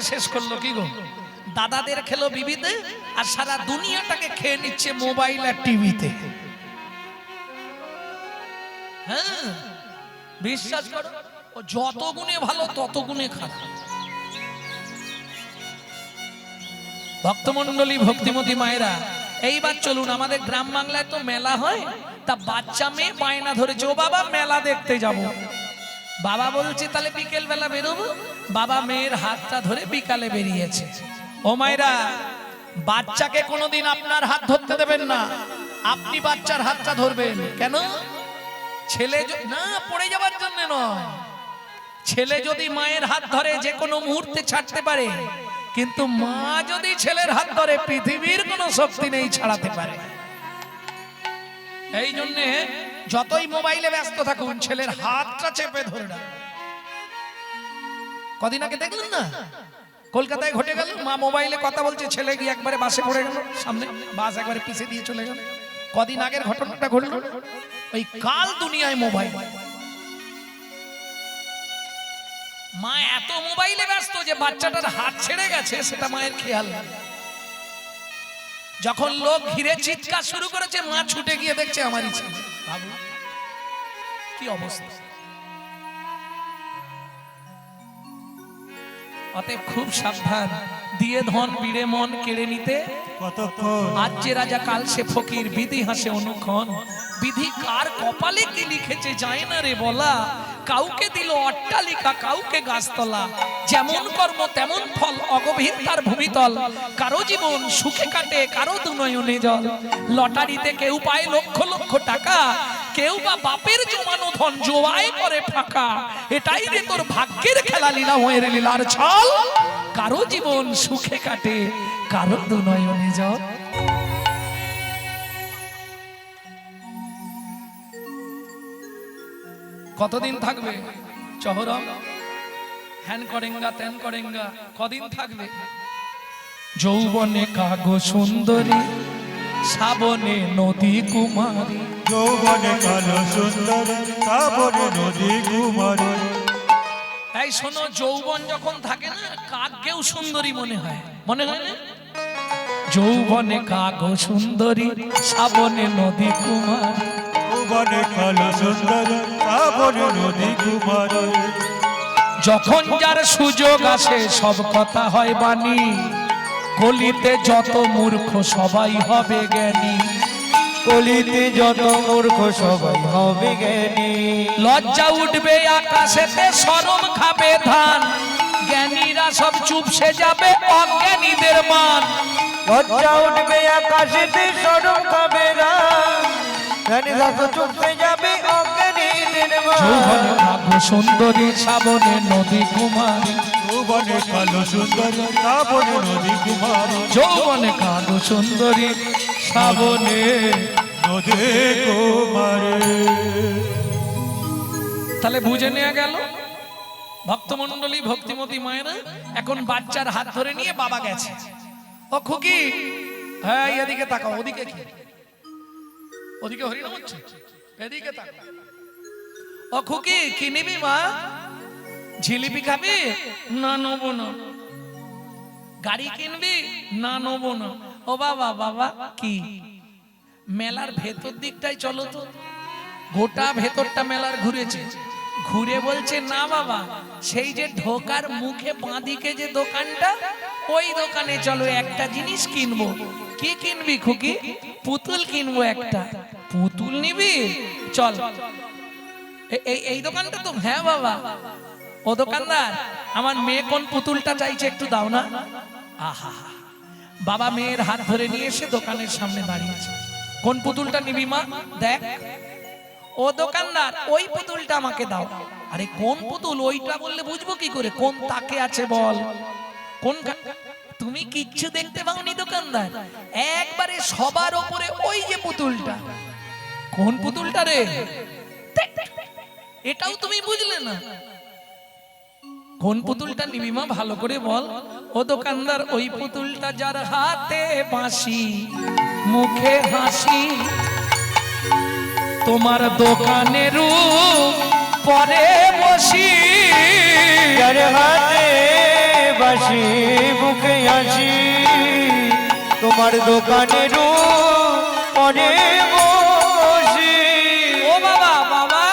বাচ্চাটাকে শেষ করলো কি গো? দাদাদের খেলো বিবিতে, আর সারা দুনিয়াটাকে খেয়ে নিচ্ছে মোবাইল আর টিভিতে। হ্যাঁ, বিশ্বাস করো, ও যত গুণে ভালো তত গুণে খারাপ। ভক্তমন্ডলী, ভক্তিমতী মায়েরা, এইবার চলুন, আমাদের গ্রাম বাংলায় তো মেলা হয়, তা বাচ্চা মেয়ে বায়না ধরেছে, ও বাবা মেলা দেখতে যাব। বাবা বলছে তাহলে বিকেল বেলা বেরোবো। বাবা মেয়ের হাতটা ধরে বিকালে বেরিয়েছে। ও মায়েরা, বাচ্চাকে কোনোদিন আপনার হাত ধরতে দেবেন না, আপনি বাচ্চার হাতটা ধরবেন। কেন? ছেলে না পড়ে যাওয়ার জন্য নয়, ছেলে যদি মায়ের হাত ধরে যে কোনো মুহূর্তে ছাড়তে পারে, কিন্তু মা যদি ছেলের হাত ধরে পৃথিবীর কোনো শক্তি নেই ছাড়াতে পারে। এই জন্যে যতই মোবাইলে ব্যস্ত থাকুন, ছেলের হাতটা চেপে ধরে না। কদিন আগে দেখলেন না, কলকাতায় ঘটে গেল, মা মোবাইলে কথা বলছে, ছেলে গিয়ে একবারে বাসে পড়ে গেল, সামনে বাস একবারে পিছে দিয়ে চলে গেল। কদিন আগের ঘটনাটা ঘটল, ওই কাল দুনিয়ায় মোবাইল। মা এত মোবাইলে ব্যস্ত যে বাচ্চাটার হাত ছেড়ে গেছে সেটা মায়ের খেয়াল নেই। যখন লোক ঘিরে চিৎকার শুরু করেছে, মা ছুটে গিয়ে দেখছে আমারই ছেলে। বাবু কি অবস্থা! অতএব খুব সাবধান, দিয়ে ধন বিড়ে মন কেড়ে নিতে কতক্ষণ। আজ যে রাজা কাল সে ফকির, বিধি হাসে অনুক্ষণ। বিধি কার কপালে কি লিখেছে যায় না রে বলা। কাউকে দিল অট্টালিকা, কাউকে গাছতলা। যেমন কর্ম তেমন ফল, অগভীর তার ভূমিতল। কারো জীবন সুখে কাটে, কারো দুনয়নে জল। লটারিতে কেউ পায় লক্ষ লক্ষ টাকা, কেউ বা বাপের জমানো ধন জোয়ায় করে ফাঁকা। এটাই রে তোর ভাগ্যের খেলা, লীলা হয়ে লীলার ছল। কারো জীবন সুখে কাটে, কারো দুনয়নে জল। কতদিন থাকবে চহরম? হ্যান করেঙ্গা ত্যান করেঙ্গা, কদিন থাকবে? যৌবনে কাগো সুন্দরী, শ্রাবণে নদী কুমারী। যৌবনে কালো সুন্দরী, শ্রাবণে নদী কুমারী। এই শোনো, যৌবন যখন থাকে না, কাকেও সুন্দরী মনে হয়, মনে হয় না? যৌবনে কাগো সুন্দরী, শ্রাবণে নদী কুমারী। যৌবনে কালো সুন্দরী, শ্রাবণে নদী কুমারী। যখন যার সুযোগ আসে সব কথা হয় বাণী। কলিতে যত মূর্খ সবাই হবে জ্ঞানী। কলিতে যত মূর্খ সবাই হবে জ্ঞানী। লজ্জা উঠবে আকাশেতে, শরম খাবে ধান। জ্ঞানীরা সব চুপসে যাবে, অজ্ঞানীদের মান। লজ্জা উঠবে আকাশেতে, শরম খাবে না। জ্ঞানী যত চুপসে যাবে, অজ্ঞানীদের মান। যৌবনে কাগো সুন্দরী, শ্রাবণে নদী কুমারী। যৌবনে কালো সুন্দরী, শ্রাবণে নদী কুমারী। যৌবনে কাগো সুন্দরী, শ্রাবণে নদী কুমারী। তাহলে বুঝে নেওয়া গেল, ভক্তমন্ডলী, ভক্তিমতী মায়েরা, এখন বাচ্চার হাত ধরে নিয়ে বাবা গেছে। ও খুকি, হ্যাঁ এদিকে তাকাও। ওদিকে কি? ওদিকে হরিনাম হচ্ছে, এদিকে তাকাও। ও খুকি, কি নিবি মা? জিলিপি খাবি? না নেবো না। গাড়ি কিনবি? না নেবো না। ও বাবা, বাবা কি? মেলার ভেতর দিকটাই চলো তো। গোটা ভেতরটা মেলার ঘুরেছে, ঘুরে বলছে না বাবা, সেই যে ঢোকার মুখে বাঁদিকে যে দোকানটা, ওই দোকানে চলো, একটা জিনিস কিনবো। কি কিনবি খুকি? পুতুল কিনবো একটা। পুতুল নিবি? চল। এই দোকানটা তো? হ্যাঁ বাবা। ও দোকানদার, আমার মেয়ে কোন পুতুলটা চাইছে একটু দাও না। আহা, বাবা মেয়ের হাত ধরে নিয়ে এসে দোকানের সামনে দাঁড়িয়েছে। কোন পুতুলটা নিবি মা? দেখ। ও দোকানদার, ওই পুতুলটা আমাকে দাও। আরে কোন পুতুল? ওইটা বললে বুঝবো কি করে? কোন তাকে আছে বল। কোন? তুমি কিচ্ছু দেখতে পাওনি দোকানদার? একবারে সবার উপরে ওই যে পুতুলটা। কোন পুতুলটা রে? এটাও তুমি বুঝলে না? কোন পুতুলটা নিবি মা, ভালো করে বল। ও দোকানদার, ওই পুতুলটা যার হাতে বাঁশি, মুখে হাসি, তোমার দোকানের পরে বসি। যার হাতে বাসি বুকে আসি তোমার দোকানের পরে বসি। ও বাবা বাবা,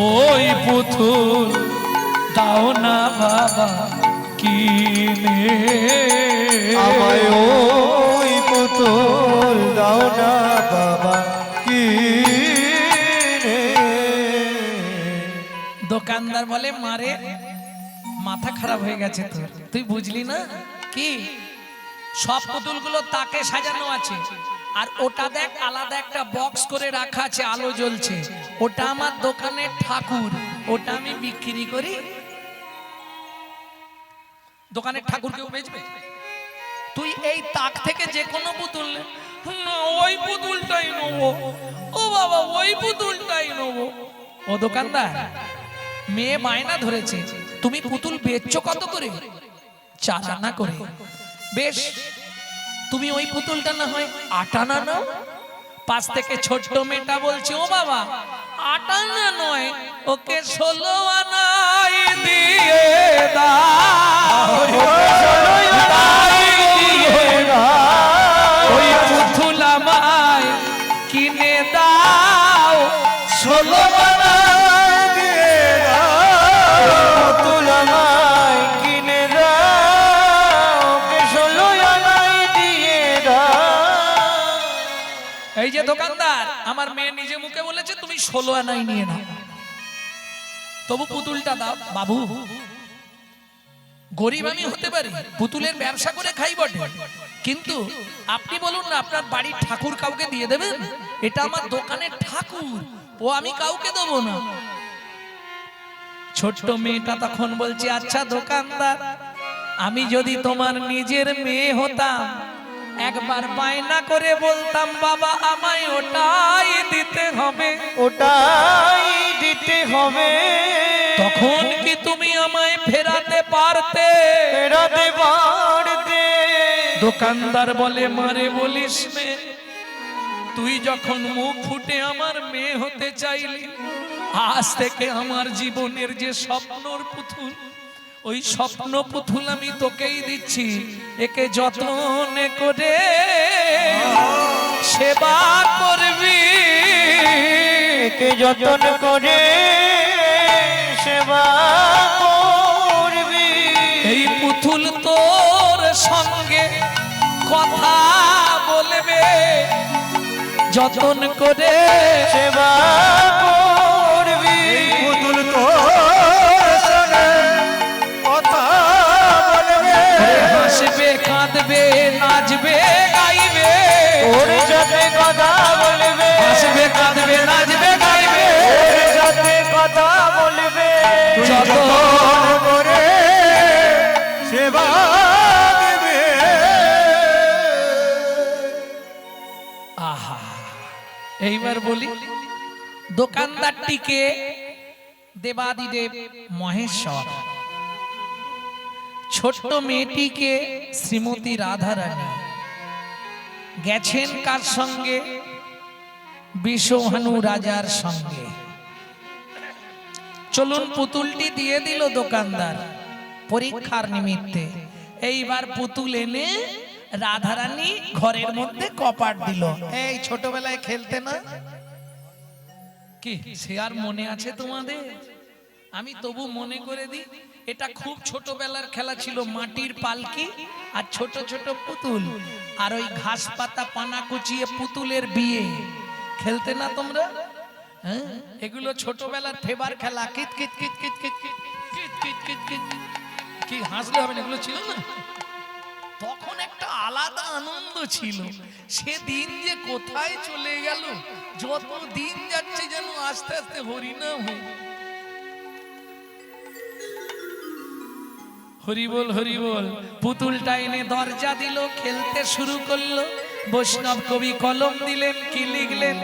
ওই পুতুল দাও না বাবা কিনে, আমায় ওই পুতুল দাও না বাবা কিনে। দোকানদার বলে মারে মাথা খারাপ হয়ে গেছে তোর, তুই বুঝলি না কি সব পুতুলগুলো তাকে সাজানো আছে, আর ওটা দেখ আলাদা একটা বক্স করে রাখা আছে, আলো জ্বলছে, ওটা আমার দোকানের ঠাকুর, ওটা আমি বিক্রি করি। দোকানের ঠাকুর কেউ বেচবে? তুই এই তাক থেকে যে কোনো পুতুল নে। না, ওই পুতুলটাই নেবো। ও বাবা, ওই পুতুলটাই নেবো। ও দোকানদার, মেয়ে বায়না ধরেছে, তুমি পুতুল বেচছো কত করে? 4 আনা করে। বেশ, তুমি ওই পুতুলটা না হয় 8 আনা নাও। পাশ থেকে ছোট্ট মেয়েটা বলছে, ও বাবা 8 আনা নয়, ওকে 16 আনাই দিয়ে দাও। ওই পুতুল আমায় কিনে দাও, 16 আনা দিয়ে দাও। পুতুল আমায় কিনে দাও, ওকে 16 আনাই দিয়ে দাও। এই যে দোকানদার, আমার মেয়ে নিজে মুখে বলেছে তুমি 16 আনাই নিয়ে নাও, তবু পুতুলটা দাও। বাবু, গরিব আমি হতে পারি, পুতুলের ব্যবসা করে খাই বটে, কিন্তু আপনি বলুন না আপনার বাড়ির ঠাকুর কাউকে দিয়ে দেবেন? এটা আমার দোকানের ঠাকুর, ও আমি কাউকে দেবো না। ছোট্ট মেয়েটা তখন বলছে, আচ্ছা দোকানদার, আমি যদি তোমার নিজের মেয়ে হতাম, একবার বায়না করে বলতাম বাবা আমায় ওটাই দিতে হবে, ওটাই দিতে হবে, তখন কি তুমি আমায় ফেরাতে পারতে? ফেরাতে পারতে। দোকানদার বলে, মারে বলিস নে, তুই যখন মুখ ফুটে আমার মেয়ে হতে চাইলি, আজ থেকে আমার জীবনের যে স্বপ্নর পুতুল, ওই স্বপ্ন পুতুল আমি তোকেই দিচ্ছি, একে যত্ন করে সেবা করবি, একে যত্ন করে সেবা করবি। এই পুতুল তোর সঙ্গে কথা বলবে, যত্ন করে সেবা করবি। পুতুল তো শোনে কথা বলবে, হাসবে কাঁদবে নাচবে গাইবে, ওর সাথে কথা বলবে, হাসবে কাঁদবে নাচবে গাইবে, ওর সাথে কথা বলবে, যত্ন করে সেবা দেবে। আহা, এইবার বলি, দোকানদারটিকে দেবাদিদেব মহেশ্বর, ছোট্ট মেয়েটিকে শ্রীমতী রাধারানী, গেছেন কার সঙ্গে? বিষহানু রাজার সঙ্গে। চলুন, পুতুলটি দিয়ে দিল দোকানদার পরীক্ষার নিমিত্তে। এইবার পুতুল এনে রাধারানী ঘরের মধ্যে কপাট দিল। এই ছোটবেলায় খেলতে না কি, সে আর মনে আছে তোমাদের? আমি তবু মনে করে দিই, এটা খুব ছোটবেলার খেলা ছিল। মাটির পালকি আর ছোট ছোট পুতুল, আর ওই ঘাস পাতা পানা কুচিয়ে পুতুলের বিয়ে। খেলতে না তোমরা? হ্যাঁ, এগুলো ছোটবেলার ফেভার খেলা। কিত কিত কিত কিত কিত কিত কিত কিত কিত কিত। কি হাসলে হবে না, এগুলো ছিল না তখন, একটা আলাদা আনন্দ ছিল। সে দিন যে কোথায় চলে গেল, যত দিন যাচ্ছে যেন আস্তে আস্তে হরিনাম হয়ে। হরি বল হরি বল। পুতুলটা এনে দরজা দিল, খেলতে শুরু করলো। বৈষ্ণব কবি কলম দিলেন, কি লিখলেন?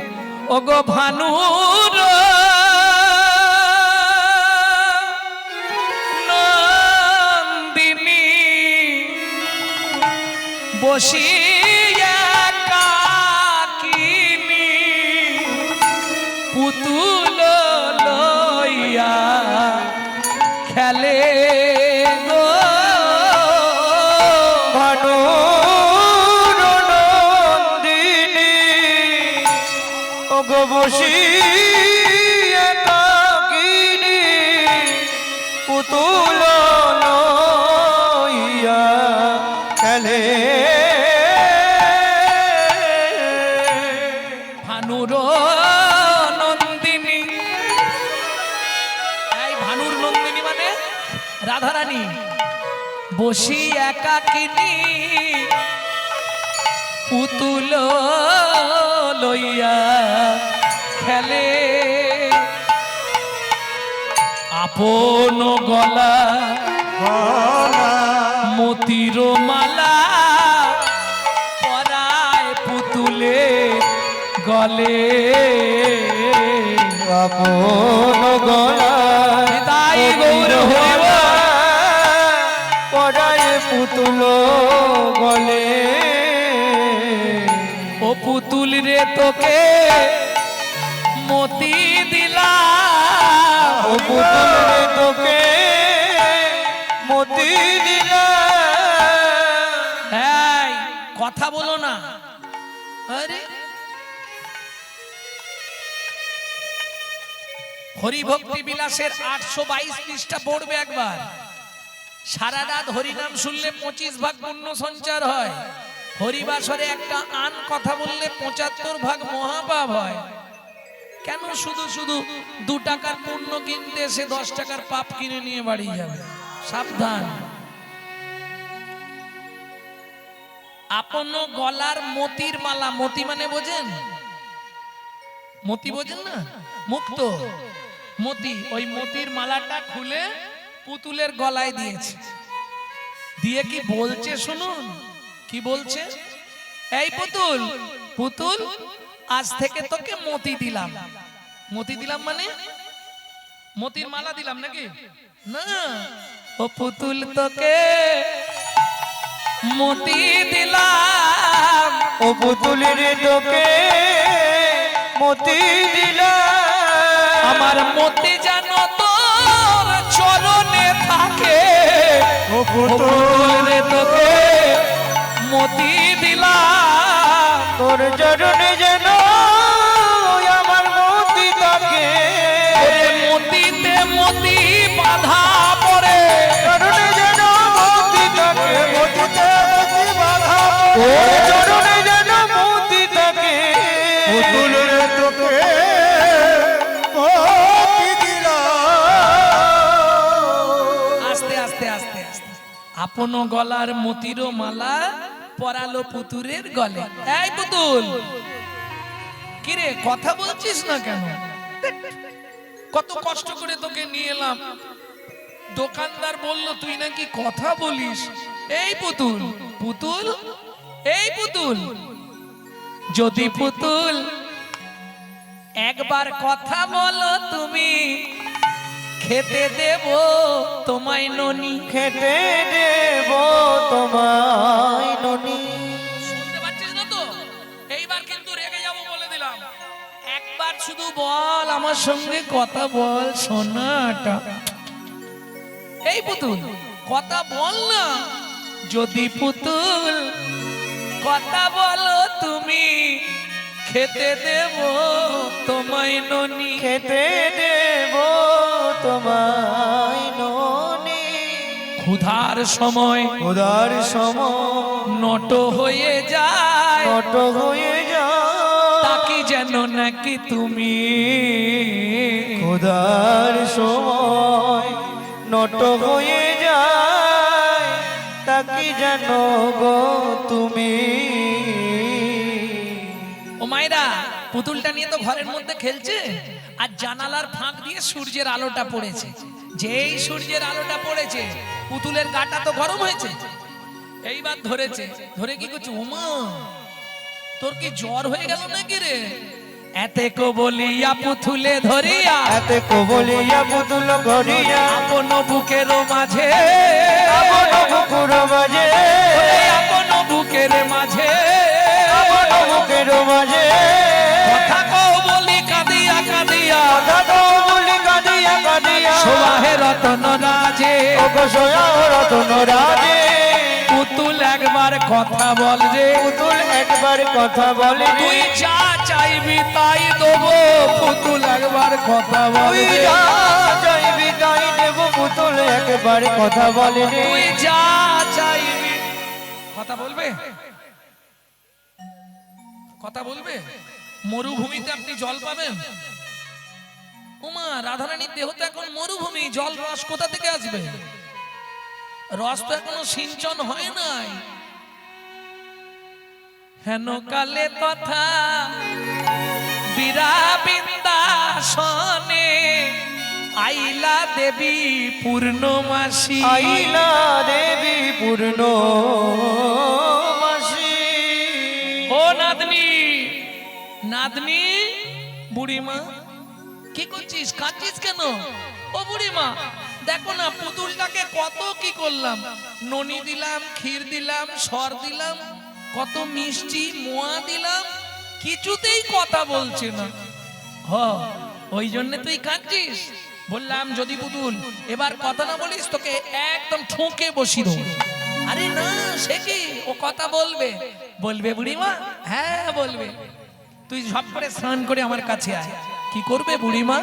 ওগো ভানুর নন্দিনী বসিয়া কাকিনী পুতুল লইয়া খেলে গো ওগো বসি একাকিনী পুতুল লইয়া খেলে ভানুর নন্দিনী, এই ভানুর নন্দিনী মানে রাধারানী, বসি একাকিনী পুতুল লইয়া খেলে, আপন গলা মতির মালা পরায় পুতুলে গলে, আপন গলা তাই গৌর হইব পরায় পুতুল গলে, ও পুতুল রে তোকে মতি দিলাম, ও পুতুল রে তোকে মতি দিলাম। এই কথা বলো না। আরে হরিভক্তি বিলাসের 822 পৃষ্ঠা পড়বে একবার। সারা রাত হরিনাম শুনলে 25 ভাগ পুণ্য সঞ্চার হয়। হরিবাসরে একটা আন কথা বললে 75 ভাগ মহাপাপ হয়। কেন শুধু শুধু 2 টাকার পুণ্য কিনতে এসে 10 টাকার পাপ কিনে নিয়ে বাড়ি যাবে? সাবধান। আপন গলার মতির মালা, মতি মানে বোঝেন? মতি বোঝেন না? মুক্ত মতি, ওই মতির মালাটা খুলে পুতুলের গলায় দিয়েছে। দিয়ে কি বলছে শুনুন, কি বলছে? এই পুতুল, পুতুল আজ থেকে তোকে মতি দিলাম। মতি দিলাম মানে মতির মালা দিলাম নাকি? না, ও পুতুল তোকে মতি দিলাম, ও পুতুল রে তোকে মতি দিলাম। আমার মতি যেন তোর চরণে থাকে, ও ও পুতুল রে তোকে মতি দিলাম, তোর চরণে যেন আমার মতি থাকে, ওরে মতিতে মতি বাধা পড়ে, চরণে যেন মতি থাকে, মতিতে মতি বাধা পড়ে, ও চরণে যেন মতি থাকে, পুতুল রে তোকে মতি দিলাম। আস্তে আস্তে আস্তে আস্তে আপন গলার মতির মালা পরালো পুতুলের গলে। এই পুতুল, কিরে কথা বলছিস না কেন? কত কষ্ট করে তোকে নিয়ে এলাম, দোকানদার বলল তুই নাকি কথা বলিস। এই পুতুল, পুতুল, এই পুতুল, যদি পুতুল একবার কথা বলো তুমি, খেতে দেব তোমায় ননি। খেতে দেব তোমায় ননি। শুনতে পাচ্ছিস না তো? এইবার কিন্তু রেগে যাব বলে দিলাম। একবার শুধু বল, আমার সঙ্গে কথা বল সোনাটা। এই পুতুল কথা বল না। যদি পুতুল কথা বলো তুমি, খেতে দেব তোমায় ননি। খেতে দেব তোমায় ননি। ক্ষুধার সময় উদার সময় নট হয়ে যায়, কত হয়ে যাও, তাকি যেন নাকি তুমি। উদার সময় নট হয়ে যায়, তাকি যেন গো তুমি। ও মায়েরা, পুতুলটা নিয়ে তো ঘরের মধ্যে খেলছে, আর জানালার ফাঁক দিয়ে সূর্যের আলোটা পড়েছে। যেই সূর্যের আলোটা পড়েছে, পুতুলের গাটা তো গরম হয়েছে। এইবার ধরেছে, ধরে কি করছে? ওমা, তোর কি জ্বর হয়ে গেল নাকি রে? এতে কো বলিয়া পুতুলে ধরিয়া, এতে কবলিয়া পুতুল করিয়া, আপন বুকের মাঝে, আপন বুকুর মাঝে, আপন বুকের মাঝে, আপন বুকের মাঝে, কথা কও বলি কাঁদিয়া কাঁদিয়া, কথা তো বলি কাঁদিয়া কাঁদিয়া, সোহাহে রতন রাজে। ওগো সোয়া রতন রাজে। পুতুল একবার কথা বল রে পুতুল একবার কথা বলে রে তুই যা চাইবি তাই দেবো পুতুল একবার কথা বল তুই রে যা চাইবি তাই দেব পুতুল একবার কথা বলে রে তুই যা চাইবি কথা বলবে কথা বলবে মরুভূমিতে আপনি জল পাবেন ওমা রাধারানীর দেহ তো এখন মরুভূমি জল রস কোথা থেকে আসবে রস তো এখনো সিঞ্চন হয় নাই হেন কালে তথা বিরাবিন্দাসনে আইলা দেবী পূর্ণমাসী আইলা দেবী পূর্ণমাসী ও নাতনি নাতনি বুড়িমা কি করছিস কাঁদছিস কেন ও বুড়িমা দেখো না পুতুলটাকে কত কি করলাম ননি দিলাম ক্ষীর দিলাম সর দিলাম কত মিষ্টি মোয়া দিলাম কিছুতেই কথা বলছে না হ ওই জন্য তুই কাঁদছিস বললাম যদি পুতুল এবার কথা না বলিস তোকে একদম ঠুকে বসি দেবো আরে না সে কি ও কথা বলবে বলবে বুড়িমা হ্যাঁ বলবে তুই ঝপ করে স্নান করে আমার কাছে আয় কি করবে বুড়িমা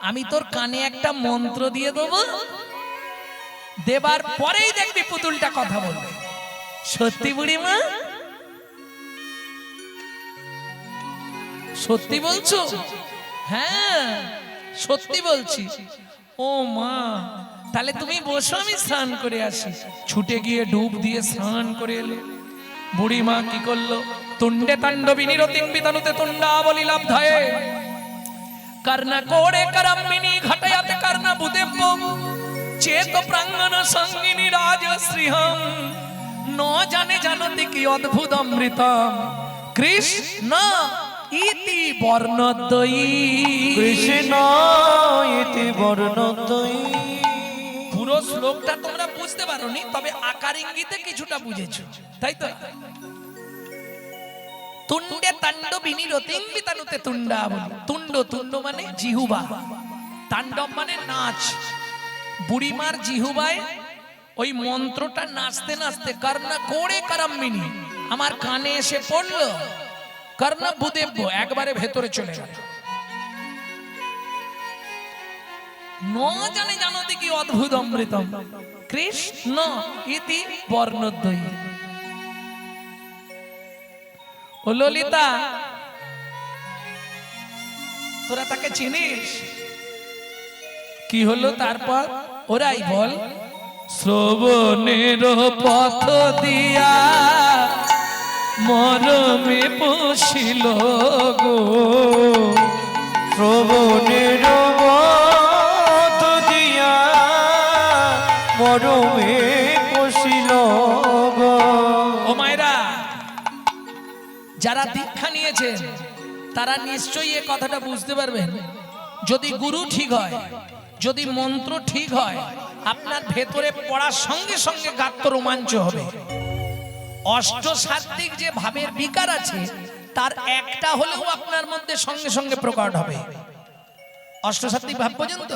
আমি তোর কানে একটা মন্ত্র দিয়ে দেবো দেবার পরেই দেখবি পুতুলটা কথা বলবে সত্যি বুড়িমা সত্যি বলছো হ্যাঁ সত্যি বলছি ও মা তাহলে তুমি বসো আমি স্নান করে আসি ছুটে গিয়ে ডুব দিয়ে স্নান করে এলো বুড়িমা কি করলো তুণ্ডে তাণ্ডবিনী রতিং বিতানুতে তুণ্ডা বলি লাভধায়ে कर्णा कोड़े करम्मिनी घटयाते कर्णा बुदेव्य चेत प्रांगण संगिनी राजश्रीहं न जाने जानति कि अद्भुत अमृतम कृष्ण इति वर्णद्वयी কৃষ্ণ ইতি বর্ণদ্বয়ী পুরো শ্লোকটা তোমরা বুঝতে পারোনি তবে আকার ইঙ্গিতে কিছুটা বুঝেছো তাই তো তুণ্ডে তাণ্ডবিনী রতিং বিতানুতে তুণ্ডা বলি তুণ্ড তুণ্ড মানে জিহুবা তাণ্ডব মানে নাচ বুড়িমার জিহুবায় ওই মন্ত্রটা নাচতে নাচতে কর্ণা কোড়ে করম্মিনী আমার কানে এসে পড়লো কর্ণা ভূদেব্য একবারে ভেতরে চলে গেল ন জানে জানতে কি অদ্ভুত অমৃতম কৃষ্ণ ইতি বর্ণদ্বয়ী ও ললিতা তোরা তাকে চিনিস কি হলো তারপর ওরাই বল শ্রবণের পথ দিয়া মরমে বসিল গো শ্রবণের পথ দিয়া মরমে বসিল গো ও মায়েরা যারা দীক্ষা নিয়েছেন তারা নিশ্চয়ই এই কথাটা বুঝতে পারবেন যদি গুরু ঠিক হয় যদি মন্ত্র ঠিক হয় আপনার ভেতরে পড়ার সঙ্গে সঙ্গে গাত্র রোমাঞ্চ হবে অষ্টসাত্ত্বিক যে ভাবের বিকার আছে তার একটা হলেও আপনার মধ্যে সঙ্গে সঙ্গে প্রকট হবে অষ্টসাত্ত্বিক ভাব পর্যন্ত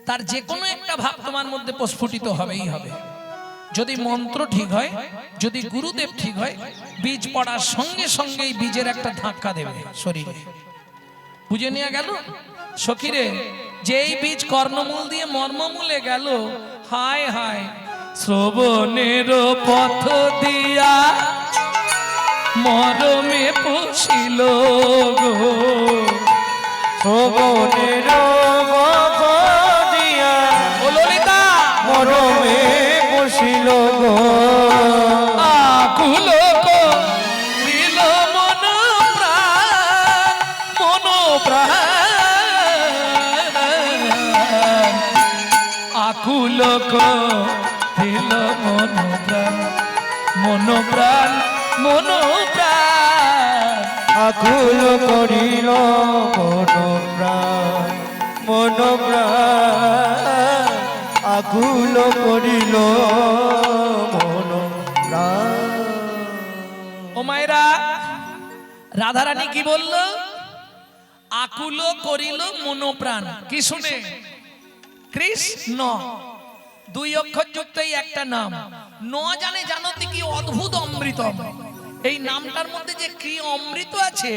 তার যে কোনো একটা ভাব তোমার মধ্যে প্রস্ফুটিত হবেই হবে যদি মন্ত্র ঠিক হয় যদি গুরুদেব ঠিক হয় বীজ পড়ার সঙ্গে সঙ্গেই বীজের একটা ধাক্কা দেবে শরীরে বুঝে নিয়ে গেল সখীরে যেই বীজ কর্ণমূল দিয়ে মর্মমূলে গেল হায় হায় শ্রবণের পথ দিয়া মরমে পশিল গো শ্রবণের পথ দিয়া ও ললিতা মরমে বসিল গো আকুল দিল মন প্রাণ আকুল দিল মন প্রাণ আকুল করিল মন প্রাণ মন প্রাণ আকুল করিল মন প্রাণ ও মায়েরা রাধারানী কি বলল আকুল করিল মনোপ্রাণ কি শুনে কৃষ্ণ, দুই অক্ষর যুক্ত এই একটা নাম। ন জানে জানতে কি অদ্ভুত অমৃত, এই নামটার মধ্যে যে কি অমৃত আছে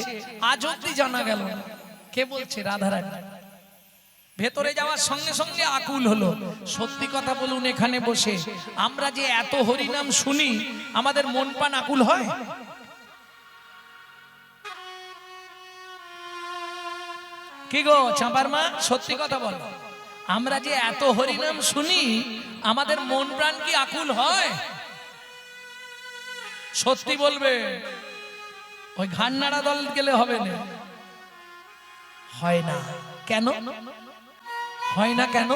আজ অব্দি জানা গেল না। কে বলছে? রাধারানী। ভেতরে যাওয়ার সঙ্গে সঙ্গে আকুল হলো। সত্যি কথা বলুন, এখানে বসে আমরা যে এত হরিনাম শুনি, আমাদের মন প্রাণ আকুল হয়? কি গো চাঁপার মা, সত্যি কথা বলো, আমরা যে এত হরিনাম শুনি, আমাদের মন প্রাণ কি আকুল হয়? সত্যি বলবে, ওই ঘান্নাড়া দল গেলে হবে না? হয় না কেন? হয় না কেন?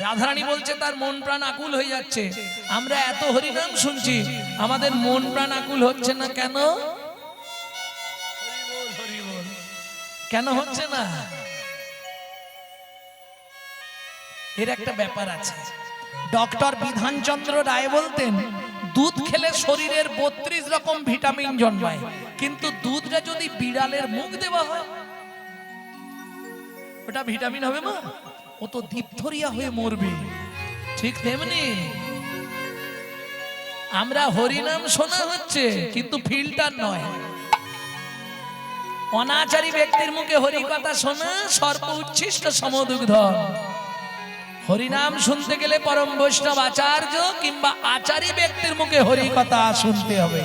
রাধারানী বলছে তার মন প্রাণ আকুল হয়ে যাচ্ছে। আমরা এত হরিনাম শুনছি, আমাদের মন প্রাণ আকুল হচ্ছে না কেন? কেন হচ্ছে না? এর একটা ব্যাপার আছে। ডক্টর বিধানচন্দ্র রায় বলতেন, দুধ খেলে শরীরের 32 রকম ভিটামিন জন্মায়, কিন্তু দুধটা যদি বিড়ালের মুখ দেওয়া হয়, ওটা ভিটামিন হবে মা? ও তো ডিপথোরিয়া হয়ে মরবে। ঠিক তেমনি আমরা হরিনাম শোনা হচ্ছে, কিন্তু ফিল্টার নয়। অনাচারী ব্যক্তির মুখে হরি কথা শোনা সর্ব উচ্ছিষ্ট সমদুগ্ধ। হরিনাম শুনতে গেলে পরম বৈষ্ণব আচার্য কিংবা আচারী ব্যক্তির মুখে হরি কথা শুনতে হবে।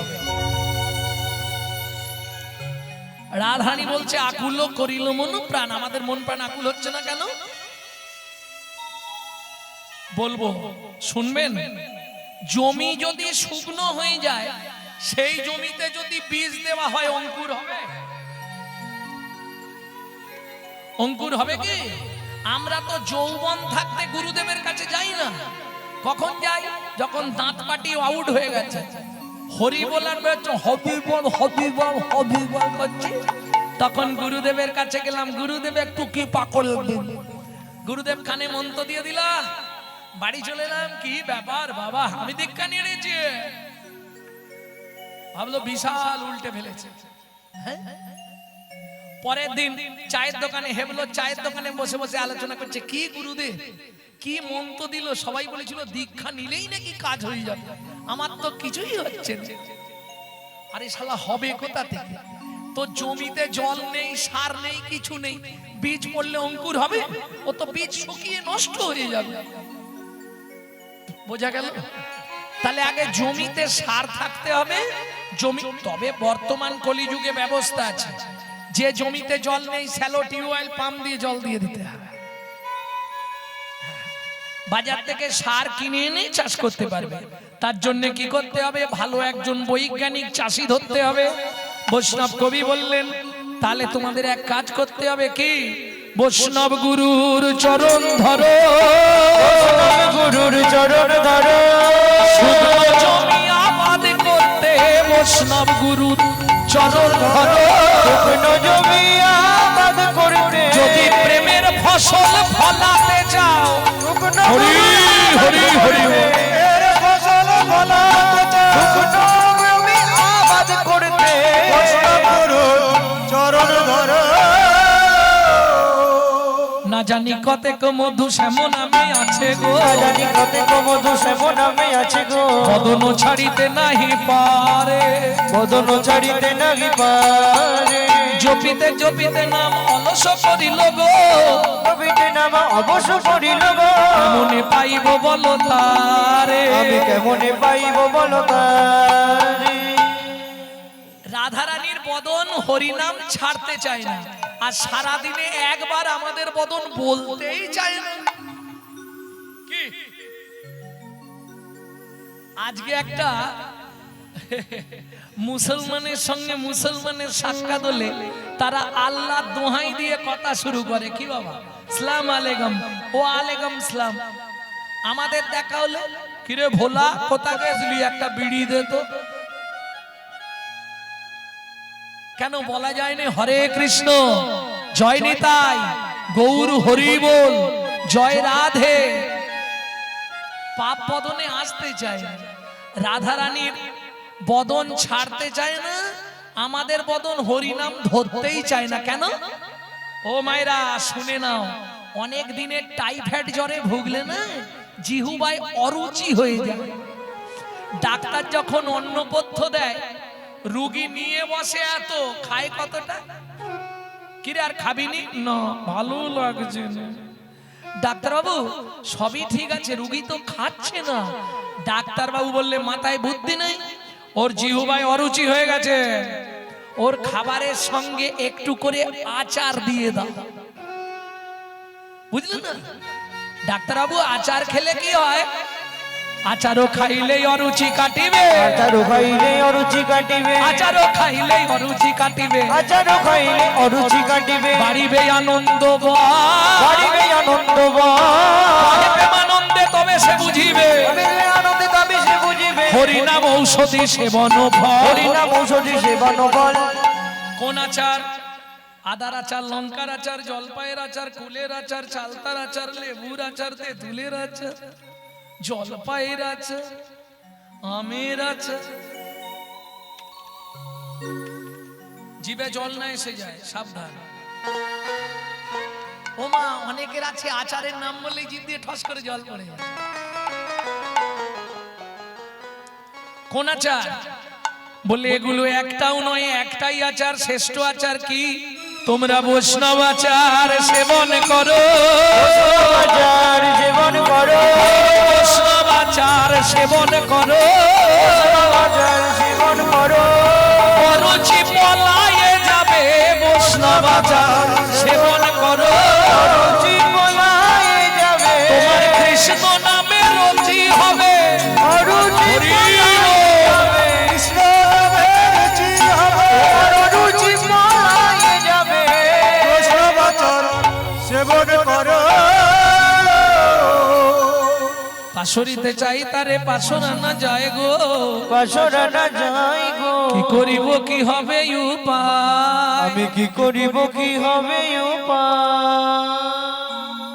রাধারানী বলছে আকুল করিল মন প্রাণ। আমাদের মন প্রাণ আকুল হচ্ছে না কেন? বলবো, শুনবেন। জমি যদি শুকনো হয়ে যায়, সেই জমিতে যদি বীজ দেওয়া হয়, অঙ্কুর হবে? অঙ্কুর হবে কি? আমরা তো যৌবন থাকতে গুরুদেবের কাছে যাই না। কখন যাই? যখন দাঁত পাটি আউট হয়ে গেছে, হরি বলার হবি বল হবি বল হবি বল করছি, তখন গুরুদেবের কাছে গেলাম। গুরুদেব একটু কি পাকল দিন। গুরুদেব কানে মন্ত্র দিয়ে দিলা, বাড়ি চলে এলাম। কি ব্যাপার বাবা, আমি দীক্ষা নিয়ে নিয়েছি। ভাবলো বিশাল উল্টে ফেলেছে। হ্যাঁ, পরের দিন চায়ের দোকানে হেবলো, চায়ের দোকানে বসে বসে আলোচনা করছে, কি গুরুদেব কি মন্ত্র দিল, সবাই বলেছিল দীক্ষা নিলেই নাকি কাজ হয়ে যাবে, আমার তো কিছুই হচ্ছে না। আরে শালা হবে কোথা থেকে? তো জমিতে জল নেই, সার নেই, কিছু নেই, বীজ পড়লে অঙ্কুর হবে? ও তো বীজ শুকিয়ে নষ্ট হয়ে যাবে। বোঝা গেল? তাহলে আগে জমিতে সার থাকতে হবে, জমি। তবে বর্তমান কলিযুগে ব্যবস্থা আছে, যে জমিতে জল নেই শ্যালো টিউবওয়েল পাম্প দিয়ে জল দিয়ে দিতে হবে। বাজার থেকে সার কিনে এনে চাষ করতে পারবে। তার জন্য কি করতে হবে? ভালো একজন বৈজ্ঞানিক চাষি ধরতে হবে। বৈষ্ণব কবি বললেন, তাহলে তোমাদের এক কাজ করতে হবে। কি? বৈষ্ণব গুরুর চরণ ধরো, গুরুর চরণ ধরো। শুকনো জমি আবাদ করতে বৈষ্ণব গুরুর চরণ ধরো। শুকনো জমি আবাদ করতে যদি প্রেমের ফসল ফলাতে চাও, হরি হরি হরি এর ফসল ফলাতে চাও, শুকনো জমি আবাদ করতে বৈষ্ণব গুরুর চরণ ধরো। না জানি কতেক মধু শ্যামন আমি আছে গো, না জানি কতেক মধু শ্যামন আমি আছে গো, বদন ছাড়িতে নাহি পারে, বদন ছাড়িতে নাহি পারে। জপিতে জপিতে নাম অলস করিল গো, জপিতে নাম অবশ্য করিল গো। মনে পাইব বল তারে, আমি কেমনে পাইব বল তারে। রাধারানীর বদন হরিনাম ছাড়তে চায় না, আর সারাদিনে একবার আমাদের বদন বলতেই চায় না। কি আজকে একটা মুসলমানের সঙ্গে মুসলমানের সাক্ষাৎ হলে তারা আল্লাহ দোহাই দিয়ে কথা শুরু করে। কি বাবা, সালাম আলাইকুম, ও আলাইকুম সালাম। আমাদের দেখা হলে, কিরে ভোলা কোথা গেছিলি, একটা বিড়ি দে তো। কেন বলা যায়নি হরে কৃষ্ণ, জয় নিতাই, গৌর হরি বল, জয় রাধে? পাপ বদনে আসতে চায় না, রাধারানীর বদন ছাড়তে চায় না, আমাদের বদন হরিনাম ধরতেই চায় না। কেন? ও মায়েরা শুনে নাও, অনেক দিনের টাইফয়েড জ্বরে ভুগলে না জিহ্বায় অরুচি হয়ে যায়। ডাক্তার যখন অন্নপথ্য দেয় রুগী নিয়ে বসে, এত খায় কতটা, কিরে আর খাবিনি? না, ভালো লাগছে না। ডাক্তারবাবু সবই ঠিক আছে, রুগী তো খাচ্ছে না। ডাক্তারবাবু বললে মাথায় বুদ্ধি নেই, ওর জিহ্বায় অরুচি হয়ে গেছে, ওর খাবারের সঙ্গে একটু করে আচার দিয়ে দাও। বুঝলেন না? ডাক্তারবাবু আচার খেলে কি হয়? আচারও খাইলেই অরুচি কাটিবে, আচারও খাইলে অরুচি কাটিবে, আচারও খাইলেই অরুচি কাটিবে, আচারও খাইলে অরুচি কাটিবে, বাড়িবে আনন্দ, বাড়িবে আনন্দ, বাড়িবে আনন্দে তবে সে বুঝিবে, আনন্দে তবে সে বুঝিবে, হরিনাম ঔষধি সেবন ফল। হরিনাম ঔষধি সেবন ফল। কোন আচার? আদার আচার, লঙ্কার আচার, জলপাইয়ের আচার, কুলের আচার, চালতার আচার, লেবুর আচার, তেঁতুলের আচার, জলপাইয়ের আচার, আমের আচার। জিভে জল না এসে যায়, সাবধান। ও মা, অনেকের আছে আচারের নাম বললেই জিভ দিয়ে ঠস করে জল পড়ে যায়। কোন আচার? বলে এগুলো একটাও নয়, একটাই আচার, শ্রেষ্ঠ আচার কি? তোমরা বৈষ্ণব আচার সেবন করো, আচার সেবন করো, বৈষ্ণব আচার সেবন করো, আচার সেবন করো, অরুচি পলায়ে যাবে, বৈষ্ণব আচার সেবন করো, অরুচি পলায়ে যাবে, তোমার কৃষ্ণ নামে রুচি হবে, অরুচি হরি যাবে, কৃষ্ণ নামে রুচি হবে, অরুচি পলায়ে যাবে, বৈষ্ণব আচার সেবন করো। পাশরিতে চাই তারে পাশরা না যায় গো, পাশরা না যাই গো, কি করিব কি হবে উপায়, আমি কি করিব কি হবে উপায়,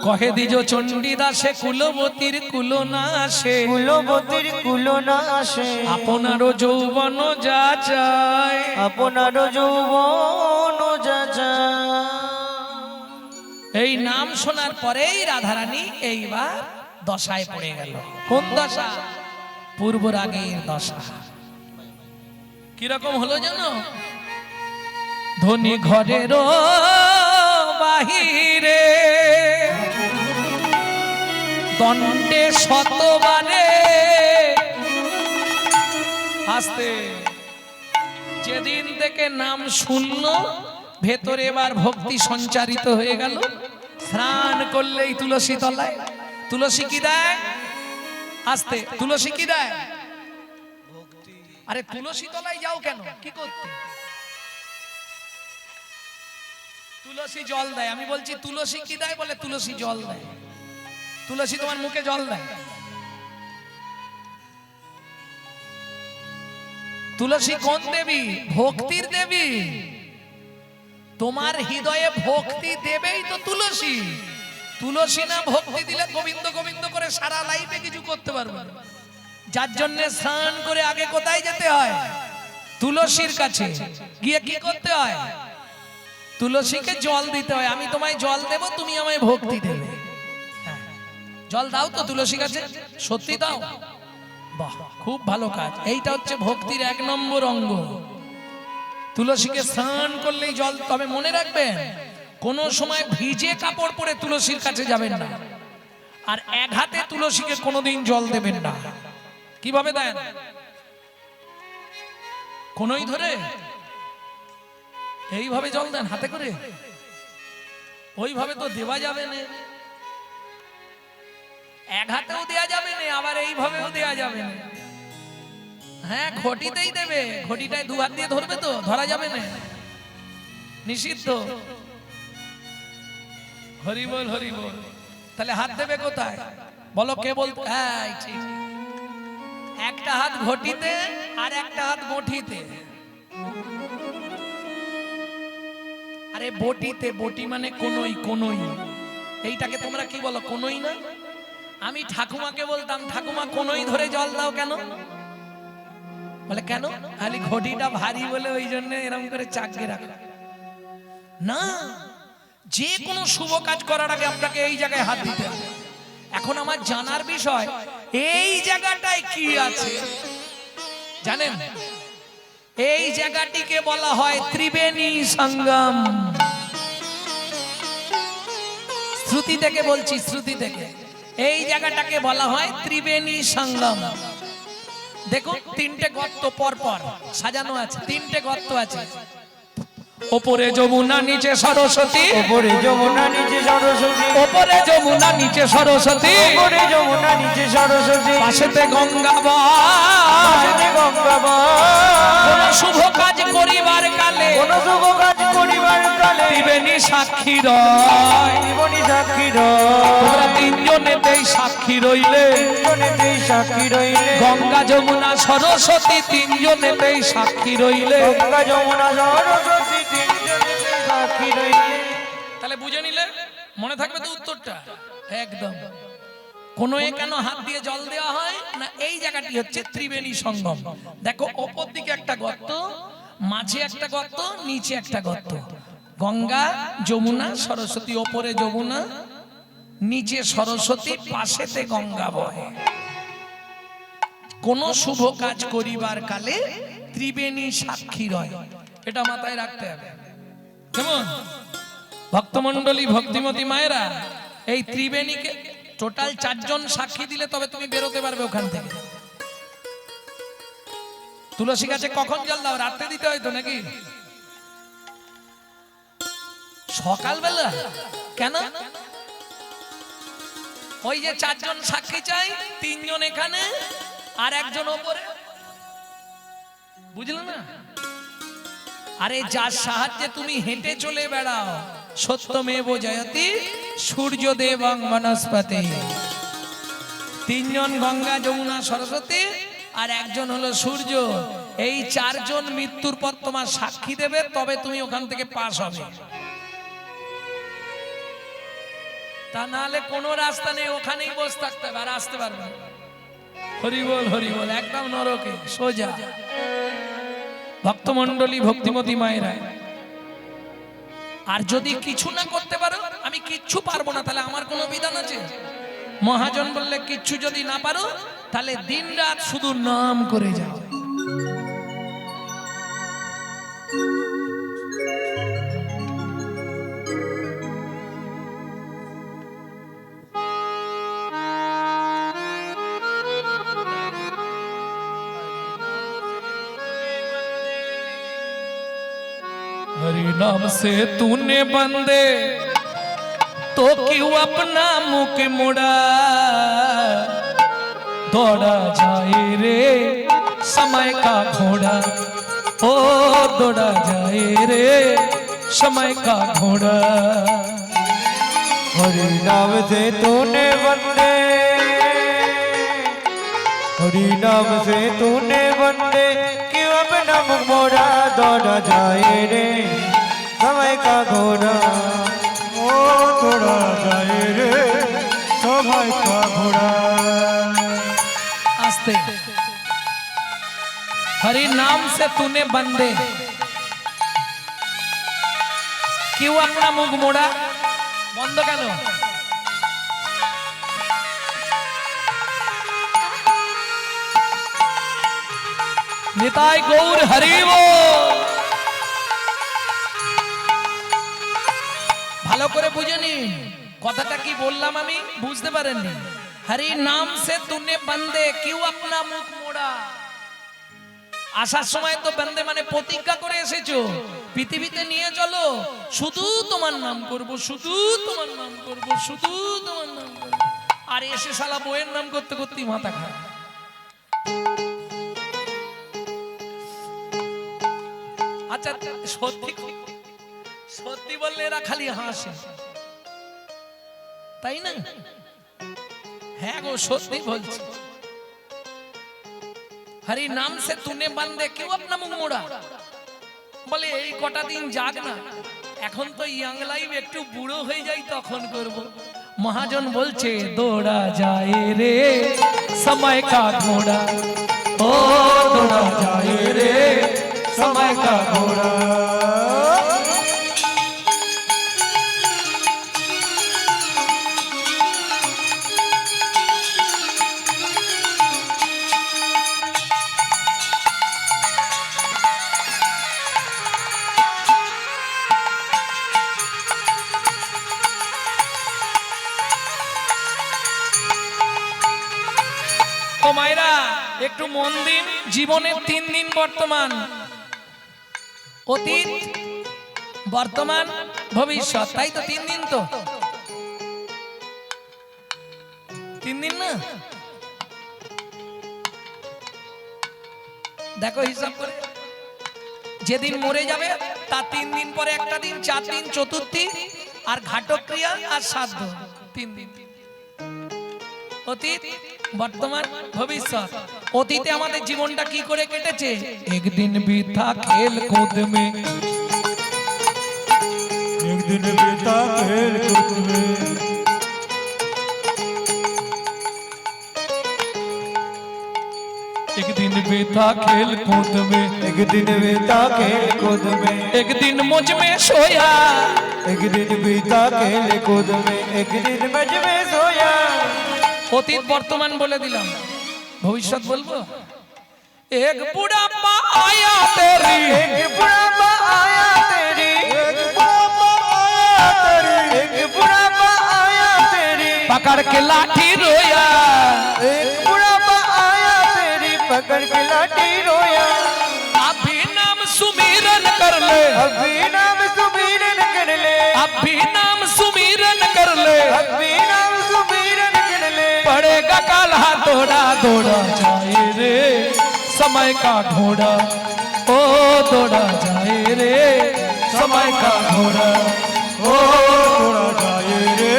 কহে দিজ চণ্ডীদাসে কুলবতীর কুল না আসে, কুলবতীর কুল না আসে, আপনারও যৌবন যা চায়, আপনার যৌবন যা চায়। এই নাম শোনার পরেই রাধারানী এইবার দশায় পড়ে গেল। কোন দশা? পূর্ব রাগের দশা। কিরকম হলো জানো? ধনী ঘরের বাহিরে দণ্ডে শতবারে আসতে, যেদিন থেকে নাম শুনলো ভেতরে এবার ভক্তি সঞ্চারিত হয়ে গেল। স্নান করলেই তুলসী তলায়। তুলসী কি দেয়? আসতে, তুলসী কি দেয়? আরে তুলসী তলায় যাও কেন? কি করতে? তুলসী জল দেয়। আমি বলছি তুলসী কি দেয়? বলে তুলসী জল দেয়। তুলসী তোমার মুখে জল দেয়। তুলসী কোন দেবী? ভক্তির দেবী। তোমার হৃদয়ে ভক্তি দেবেই তো তুলসী। তুলসী না ভক্তি দিলে গোবিন্দ গোবিন্দ করে সারা লাইফে কিছু করতে পারবে না। যার জন্য স্নান করে আগে কোথায় যেতে হয়? তুলসীর কাছে গিয়ে কি করতে হয়? তুলসীকে জল দিতে হয়। আমি তোমায় জল দেব, তুমি আমায় ভক্তি দেবে। জল দাও তো তুলসী গাছে, সত্যি দাও। বাহ, খুব ভালো কাজ। এইটা হচ্ছে ভক্তির 1 নম্বর অঙ্গ। তুলসীকে স্নান করলেই জল। তবে মনে রাখবেন, কোন সময় ভিজে কাপড় পরে তুলসীর কাছে যাবেন না, আর এক হাতে তুলসীকে কোনোদিন জল দেবেন না। কিভাবে দেন? কোনই ধরে এইভাবে জল দেন হাতে করে, ওইভাবে তো দেওয়া যাবে না। এক হাতেও দেয়া যাবে না, আবার এইভাবেও দেয়া যাবে না। হ্যাঁ, ঘটিতেই দেবে। ঘটিটায় 2 হাত দিয়ে ধরবে তো, ধরা যাবে না, নিষিদ্ধ। হরি বল, হরি বল। তাহলে হাত দেবে কোথায় বলো? কে বল? হ্যাঁ, ঠিক। একটা হাত ঘটিতে আর একটা হাত বটিতে। আরে বটিতে, বটি মানে কোনই, কোনই। এইটাকে তোমরা কি বলো? কোনই না? আমি ঠাকুমাকে বলতাম, ঠাকুমা কোনই ধরে জল দাও কেন? বলে কেন? খালি ঘটিটা ভারী বলে ওই জন্য এরকম করে চাকে রাখো। না, যে কোনো শুভ কাজ করার আগে আপনাকে এই জায়গায় হাত দিতে হবে। এখন আমার জানার বিষয়, এই জায়গাটায় কি আছে জানেন? এই জায়গাটিকে বলা হয় ত্রিবেণী সঙ্গম। শ্রুতি থেকে বলছি, শ্রুতি থেকে। এই জায়গাটাকে বলা হয় ত্রিবেণী সঙ্গম। দেখুন তিনটে গর্ত পর পর সাজানো আছে, তিনটে গর্ত আছে। ওপরে যমুনা নিচে সরস্বতী, ওপরে যমুনা নিচে সরস্বতী, ওপরে যমুনা নিচে সরস্বতী, ওপরে যমুনা নিচে সরস্বতী, পাশেতে গঙ্গা বয়। পাশেতে গঙ্গা বয়। কোন শুভ কাজ করিবার কালে, কোন শুভ কাজ করিবার কালে ত্রিবেণী সাক্ষী রয়। ত্রিবেণী সাক্ষী তোমরা রয়। তিনজনেতেই সাক্ষী রইলে, তিনজনেতেই সাক্ষী রইলে, গঙ্গা যমুনা সরস্বতী তিনজনেতেই সাক্ষী রইলে। গঙ্গা যমুনা সরস্বতী তিনজনেতেই সাক্ষী রইলে। তাহলে বুঝে নিলে মনে থাকবে তো উত্তরটা একদম। কোন কেন হাত দিয়ে জল দেওয়া হয় না, এই জায়গাটি হচ্ছে ত্রিবেণী সঙ্গম। দেখো ওপর দিকে একটা গর্ত, মাঝে একটা গর্ত, নিচে একটা গর্ত। গঙ্গা যমুনা সরস্বতী, ওপরে যমুনা নিচে সরস্বতী, পাশেতে গঙ্গা বহে। কোন শুভ কাজ করিবার কালে ত্রিবেণী সাক্ষী রয়, এটা মাথায় রাখতে হবে। কেমন ভক্তমণ্ডলী, ভক্তিমতী মায়েরা, এই ত্রিবেণীকে টোটাল 4 জন সাক্ষী দিলে তবে তুমি বেরোতে পারবে ওখান থেকে। তুলসী গাছে কখন জল দাও? রাতে দিতে হয় তো নাকি? সকালবেলা কেন? ওই যে 4 জন সাক্ষী চাই, 3 জন এখানে আর 1 জন ওপরে, বুঝলে না? আরে যার সাহায্যে তুমি হেঁটে চলে বেড়াও, সত্যমেব জয়তি সূর্যদেবং বনস্পতি। 3 জন গঙ্গা যমুনা সরস্বতী আর 1 জন হলো সূর্য। এই 4 জন মৃত্যুর পর তোমার সাক্ষী দেবে, তবে তুমি ওখান থেকে পাস হবে। তা নাহলে কোনো রাস্তা নেই, ওখানেই বসে থাকতে হবে আর আসতে পারবে না। হরি বল, হরি বল, একদম নরকে সোজা। ভক্তমণ্ডলী, ভক্তিমতী মায়েরা, আর যদি কিছু না করতে পারো, আমি কিচ্ছু পারবো না, তাহলে আমার কোনো বিধান আছে? মহাজন বললে কিচ্ছু যদি না পারো, তাহলে দিন রাত শুধু নাম করে যাও। हरि नाम से तूने बंदे तो क्यों अपना मुख मुड़ा, दौड़ा जाए रे समय का घोड़ा, ओ दौड़ा जाए रे समय का घोड़ा। हरि नाम से तूने बंदे, हरि नाम से तूने बंदे, क्यों अपना मुख मोड़ा, दौड़ा जाए रे समय का घोड़ा। ও তোরা যায় রে সবাই কা ঘোড়া। आस्ते हरि नाम से तूने बंदे, क्यों अपना मुख मोड़ा, बंद কেন? নিতাই গৌর হরি বল। ভালো করে বুঝে নিন কথাটা কি বললাম, আমি বুঝতে পারেননি। হরি নাম সে তুনে বন্দে কিউ আপনা মুখ মোড়া। আসার সময় তো বন্দে মানে প্রতিজ্ঞা করে এসেছো, পৃথিবীতে নিয়ে চলো, শুধু তোমার নাম করব, শুধু তোমার নাম করব, শুধু তোমার নাম করব। আর এসে শালা বইয়ের নাম করতে করতেই মাথা খারাপ। আচ্ছা সত্যি সত্যি বললে এরা খালি হাসে, তাই না? হ্যাঁ গো সত্যি বলছি। হরি নাম সে তুনে বন্দে কেউ আপনা মুখ মোড়া, বলে এই কটা দিন যাক না, এখন তো ইয়াং লাইফ, একটু বুড়ো হয়ে যাই তখন করব। মহাজন বলছে দৌড়া যায় রে সময় কা ঘোড়া, ও দৌড়া যায় রে সময় কা ঘোড়া। একটু মন দিন। জীবনের 3 দিন বর্তমান, অতীত, বর্তমান, ভবিষ্যৎ, তাই তো 3 দিন, তো 3 দিন না? দেখো হিসাব করে, যেদিন মরে যাবে তার 3 দিন পরে একটা দিন, 4 দিন চতুর্থী, আর ঘাটক্রিয়া আর শ্রাদ্ধ, 3 দিন। অতীত, বর্তমান, ভবিষ্যৎ। অতীতে আমাদের জীবনটা কি করে কেটেছে? একদিন বিথা খেল কूद में, एक दिन बीता खेल कूद में, एक दिन बीता खेल कूद में, एक दिन बीता खेल कूद में, एक दिन मुझ में सोया, एक दिन बीता खेल कूद में, एक दिन मुझ में सोया। অতীত বর্তমান বলে দিলাম, ভবিষ্যৎ বলবো। एक बुढ़ापा आया तेरी, एक बुढ़ापा आया तेरी, एक बुढ़ापा आया तेरी, एक बुढ़ापा आया तेरी, पकड़ के लाठी रोया, एक बुढ़ापा आया तेरी, पकड़ के लाठी रोया। अभी नाम सुमिरन कर ले, अभी नाम सुमिरन कर ले, अभी नाम सुमिरन कर ले, अभी नाम सुमिरन कर ले। पड़ेगा काल्हा दौड़ा दौड़ा जाए रे समय का घोड़ा, ओ दौड़ा जाए रे समय का घोड़ा, ओ घोड़ा जाए रे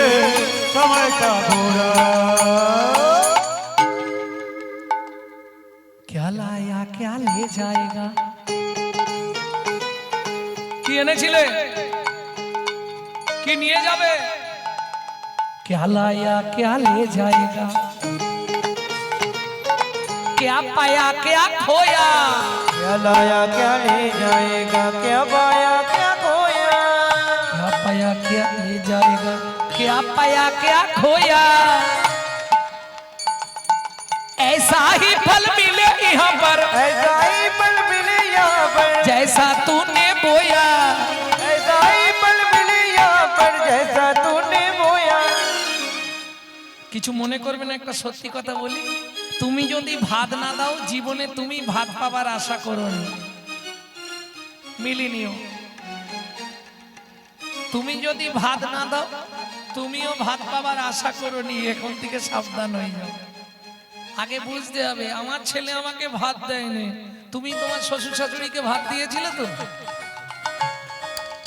समय का घोड़ा। क्या लाया क्या ले जाएगा, কি এনেছিলে, কি নিয়ে যাবে? क्या लाया क्या ले जाएगा, क्या पाया क्या खोया, क्या लाया क्या ले जाएगा, क्या पाया क्या खोया। क्या पाया क्या ले जाएगा, क्या पाया क्या खोया। ऐसा ही फल मिले यहाँ पर, ऐसा ही पल मिले यहाँ पर, जैसा तूने बोया, ऐसा ही पल मिले यहाँ पर, जैसा तूने बोया। কিছু মনে করবে না, একটা সত্যি কথা বলি, তুমি যদি ভাত না দাও জীবনে তুমি ভাত পাবার আশা করো নি, মিলিনিও। তুমি যদি ভাত না দাও তুমিও ভাত পাবার আশা করো নি, এখন থেকে সাবধান হয়ে যাও। আগে বুঝতে হবে, আমার ছেলে আমাকে ভাত দেয়নি, তুমি তোমার শ্বশুর শাশুড়িকে ভাত দিয়েছিলে তো?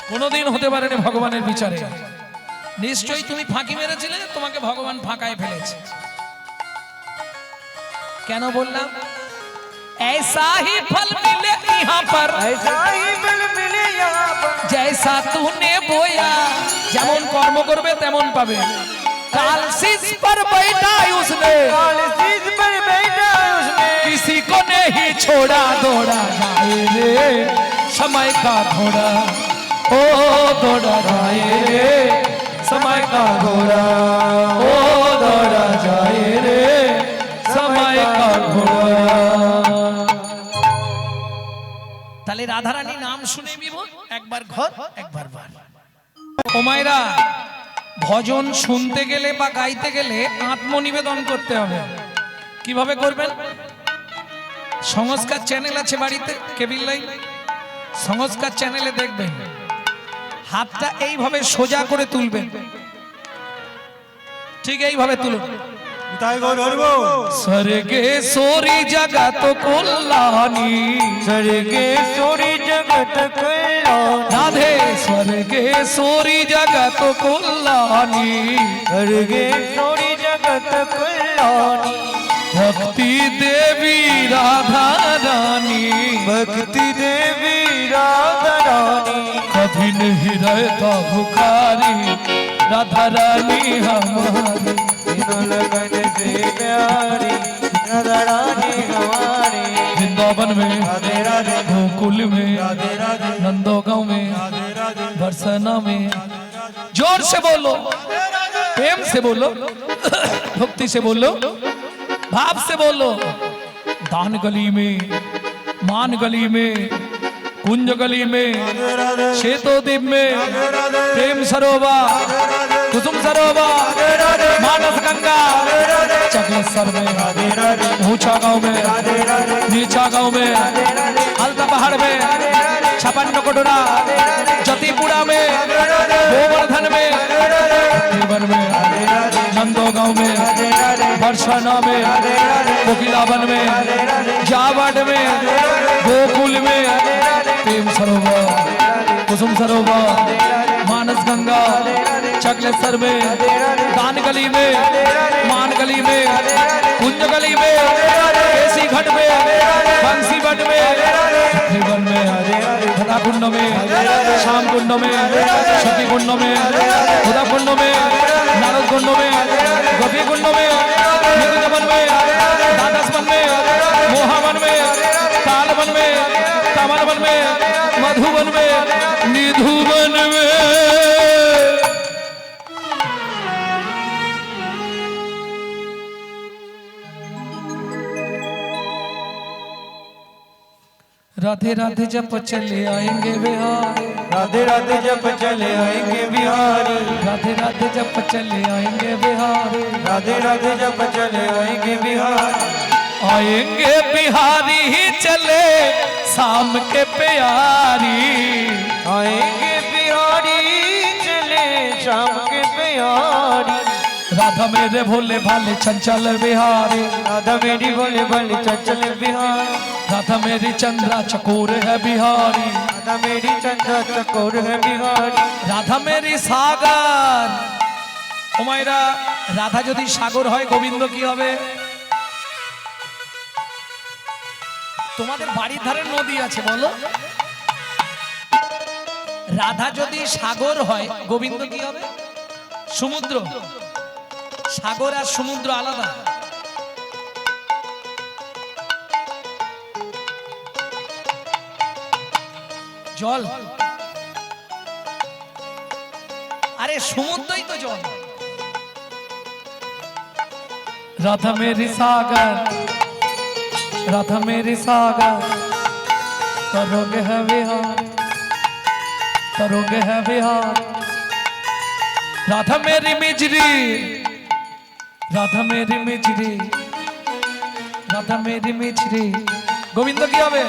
কোনোদিন হতে পারেনি ভগবানের বিচারে, নিশ্চয়ই তুমি ফাঁকি মেরেছিলে, তোমাকে ভগবান ফাঁকায় ফেলেছে। কেন বললাম? ऐसा ही फल मिले यहाँ पर, ऐसा ही पल मिले यहाँ पर, जैसा तूने बोया, যেমন কর্ম করবে তেমন পাবে। काल शीश पर बैठा उसने, काल शीश पर बैठा उसने, किसी को नहीं छोड़ा, दौड़ा जाए रे समय का घोड़ा, ओ दौड़ा जाए रे समय का घोड़ा, ओ दौड़ा जाए रे समय का घोड़ा। তাহলে রাধারানী নাম শুনে বিভোর, একবার ঘর একবার বার। ও মায়েরা, ভজন শুনতে গেলে বা গাইতে গেলে আত্মনিবেদন করতে হবে। কিভাবে করবেন? সংস্কার চ্যানেল আছে বাড়িতে, কেবিল লাইন, সংস্কার চ্যানেলে দেখবেন, হাতটা এইভাবে সোজা করে তুলবেন, ঠিক এইভাবে তুলুন। তাই গো ধরবো। স্বর্গে সোরি জগত কল্যাণী, स्वर्गे सोरी जगत कल्याणी, রাধে স্বর্গে সোরি জগত কল্যাণী, स्वर्गे सोरी जगत कल्याणी, भक्ति देवी राधा रानी, भक्ति देवी राधा रानी, कभी नहीं रहता भुखारी राधा रानी हमारी, तीनों लगन से प्यारी राधा रानी हमारी। वृंदावन में, राधे राधे गोकुल में, राधे राधे नंदोगांव में, राधे राधे बरसाना में। जोर से बोलो, प्रेम से बोलो, भक्ति से बोलो, भाव से बोलो। दान गली में, मान गली में, कुंज गली में राधे राधे श्वेतो द्वीप में राधे राधे प्रेम सरोवर कुसुम सरोवर मानस गंगा चकलेश्वर में ऊंचा गांव में नीचा गांव में हल्दा पहाड़ में छपन्न कोटरा जतीपुरा में गोवर्धन में जीवन में नंदो गांव में बरसाना में कोकिलावन में जावड़ में गोकुल में प्रेम सरोवर कुसुम सरोवर मानस गंगा चकलेश्वर में दान गली में मान गली में कुंज गली में केसी घट में बंसी भट में जीवन में खदा कुंड में श्याम कुंड में सती कुंड में खुदा कुंड में नारद कुंड में गोपी कुंड में निकुंजवन में द्वादश वन में मोहावन में तालवन में तमलवन में मधुवन में निधुवन में राधे राधे जब चले आएंगे बिहारी राधे राधे जब चले आएंगे बिहारी राधे राधे जब चले आएंगे बिहारी राधे राधे जब चले आएंगे बिहारी आएंगे बिहारी ही चले शाम के प्यारी आएंगे बिहारी चले शाम के बिहारी राधा मेरे भोले भाले चंचल बिहारी राधा मेरी बोले बोले चंचल बिहारी राधा मेरी चंद्रा चकोर है बिहारी राधा मेरी चंद्रा चकोर है बिहारी राधा मेरी सागर ওমাইরা রাধা যদি সাগর হয় গোবিন্দ কি হবে তোমাদের বাড়ির ধারে নদী আছে বলো রাধা যদি সাগর হয় গোবিন্দ কি হবে সমুদ্র সাগর আর সমুদ্র আলাদা জল আরে সমুদ্রই তো জল राधा मेरी सागर राधा मेरी सागर करोगे है विहार करोगे है विहार राधा मेरी मिजरी राधा मेरी मिजरी राधा मेरी मिजरी गोविंद की হবে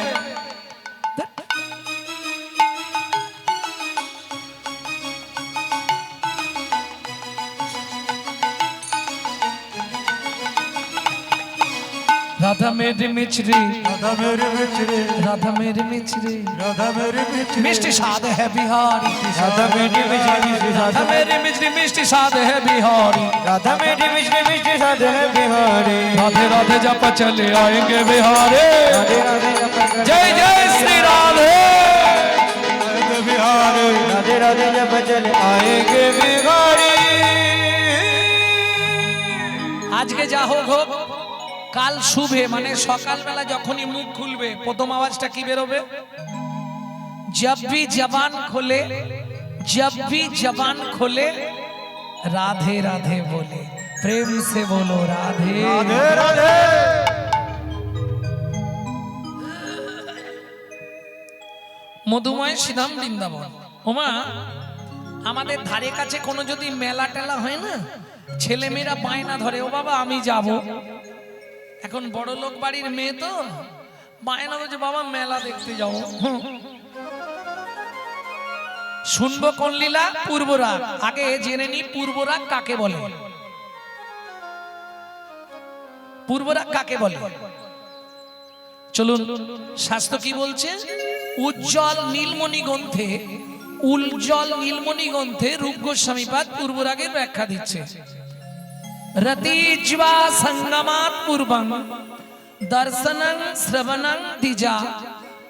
राधा मेरी मिचरी राधा मेरी मिचरी राधा मेरी मिचरी राधा मेरी मिचरी मिष्टी साध है बिहारी राधा मेरी मिश्री राधा मेरी मिचरी मिष्टी साध है बिहारी राधा मेरी मिश्री मिश्री साध है बिहारी राधे राधे जप चले आएंगे बिहारी राधे राधे जब जय जय श्री राधे राधे बिहारी राधे राधे जब चले आएंगे बिहारी आज के जा हो কাল শুভে মানে সকালবেলা যখনই মুখ খুলবে প্রথম আওয়াজটা কি বেরোবে जब भी जबान खोले जब भी जबान खोले राधे राधे बोले प्रेम से बोलो राधे राधे राधे মধুময় শ্রীধাম বৃন্দাবন ওমা আমাদের ধারে কাছে কোনো যদি মেলা টেলা হয় না ছেলেমেয়েরা বায়না ধরে ও বাবা আমি যাব এখন বড় লোক বাড়ির মেয়ে তো বায়না বলছে বাবা মেলা দেখতে যাও শুনবো কোন লীলা পূর্বরাগ আগে জেনে নি পূর্বরাগ কাকে বলে পূর্বরাগ কাকে বলে চলুন শাস্ত্র কি বলছে উজ্জ্বল নীলমণি গ্রন্থে উজ্জ্বল নীলমণি গ্রন্থে রূপ গোস্বামীপাদ পূর্বরাগের ব্যাখ্যা দিচ্ছে रतिज्वा संगमात् पूर्वं दर्शनं श्रवणं द्विजा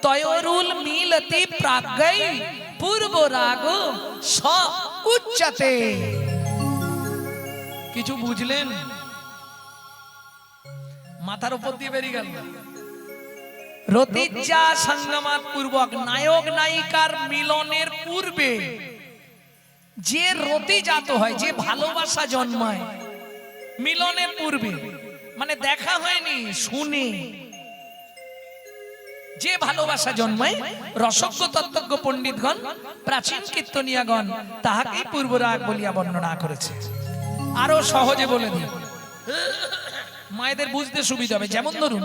तयोरुल मीलति प्राग्गै पूर्वरागो स उच्यते কিছু বুঝলেন মাথার উপর দিয়ে বেরিয়ে গেল রতিজ্জা সংগমাত পূর্বক নায়ক নায়িকার মিলনের পূর্বে যে রতি জাত হয় যে ভালোবাসা জন্মায় মিলনের পূর্বে মানে দেখা হয়নি শুনে যে ভালোবাসা জন্মায় রসজ্ঞ তত্ত্বজ্ঞ পণ্ডিতগণ প্রাচীন কীর্তনিয়াগণ তাহাকেই পূর্বরাগ বলিয়া বর্ণনা করেছে। আরো সহজে বলে দিই, মায়েদের বুঝতে সুবিধা হবে। যেমন ধরুন,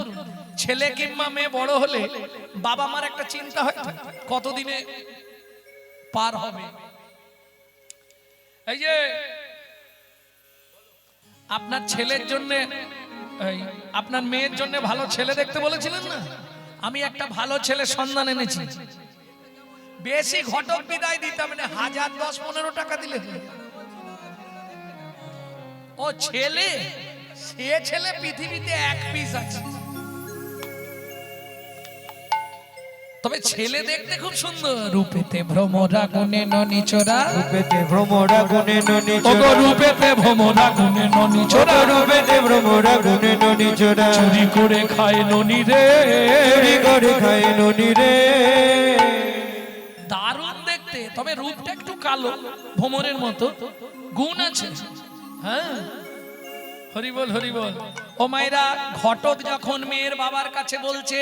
ছেলে কিংবা মেয়ে বড় হলে বাবা মার একটা চিন্তা হয় কতদিনে পার হবে। এই যে আপনার ছেলের জন্য, আপনার মেয়ের জন্য ভালো ছেলে দেখতে বলেছিলেন না, আমি একটা ভালো ছেলে সন্ধান এনেছি। বেশি ঘটক বিদায় দিতাম না, 1000, 10, 15 টাকা দিলে ও ছেলে, সে ছেলে পৃথিবীতে এক পিস আছে। তবে ছেলে দেখতে খুব সুন্দর, রূপেতে ভ্রমরা গুণে ননিচোরা, রূপেতে ভ্রমরা গুণে ওগো রূপেতে ভ্রমরা গুণে ননিচোরা, রূপেতে ভ্রমরা গুণে ননিচোরা, চুরি করে খায় ননি রে, চুরি করে খায় ননি রে। দারুণ দেখতে, তবে রূপটা একটু কালো ভ্রমরের মতো, গুণ আছে। হ্যাঁ, হরিবল হরিবল। ও মায়েরা, ঘটক যখন মেয়ের বাবার কাছে বলছে,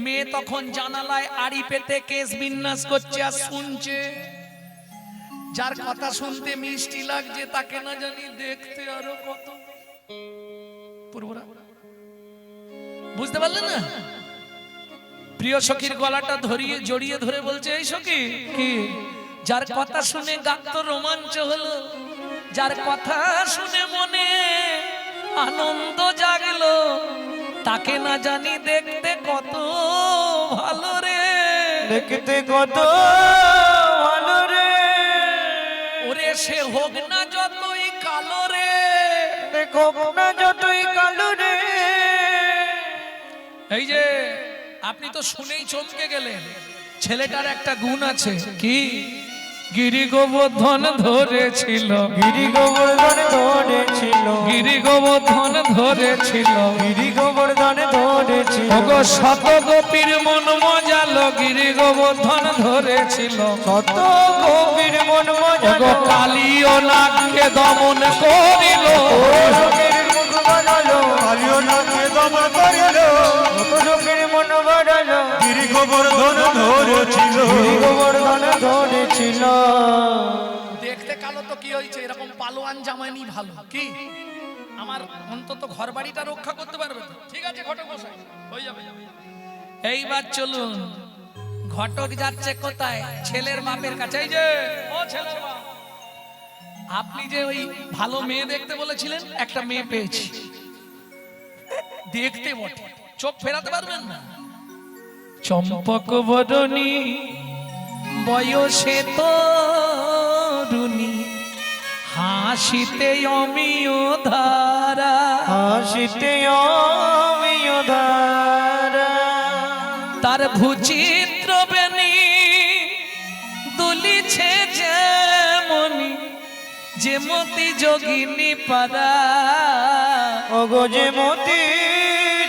মেয়ে তখন জানালায় আড়ি পেতে কেশ বিন্যাস করছে আর শুনছে। যার কথা শুনতে মিষ্টি লাগছে তাকে না জানি দেখতে আরো কত। পূর্বরা বুঝতে পারলেন না? প্রিয় সখীর গলাটা ধরিয়ে জড়িয়ে ধরে বলছে, এই সখী কি, যার কথা শুনে গাত্র রোমাঞ্চ হলো, যার কথা শুনে মনে আনন্দ জাগলো, তাকে না জানি দেখতে কত ভালো রে, দেখতে কত ভালো রে। ওরে সে হোক না যতই কালো রে, দেখো না যতই কালো রে। এই যে আপনি তো শুনেই চমকে গেলেন, ছেলেটার একটা গুণ আছে। কি? গিরি গোবর্ধন ধরেছিল, গিরি গোবর্ধন ধরেছিল, গিরি গোবর্ধন ধরেছিল, গিরি গোবর্ধন ধরেছিল, ওগো শত গোপীর মন মজালো, গিরি গোবর্ধন ধরেছিল, কত গভীর মন মজালো, ওগো কালী ও নাগকে দমন করিল, লোকের মুখ বানালো, কালিও নাকে দমন করিল, কত লোকের মন বানালো, গিরি গোবর্ধন ধরেছিল, গিরি গোবর্ধন ধরেছিল। দেখতে কালো তো কি হয়েছে, এরকম পালোয়ান জামাইনি ভালো। কি আমার অন্তত ঘর বাড়িটা রক্ষা করতে পারবে তো? ঠিক আছে ঘটক মশাই, হয়ে যাবে। এইবার চলুন, ঘটক যাচ্ছে কোথায়? ছেলের বাপের কাছে। এই যে ও ছেলের বাপ, আপনি যে ওই ভালো মেয়ে দেখতে বলেছিলেন, একটা মেয়ে পেয়েছি। দেখতে বটে, চোখ ফেরাতে পারবেন না। চম্পক বদনী, বয়সে তরুণী, হাসিতে অমিয় ধারা, হাসিতে অমিয় ধারা, তার ভূচিত্র বেনি দুলিছে যেমনি, যেমতি যোগিনী পারা, ওগো যে মতি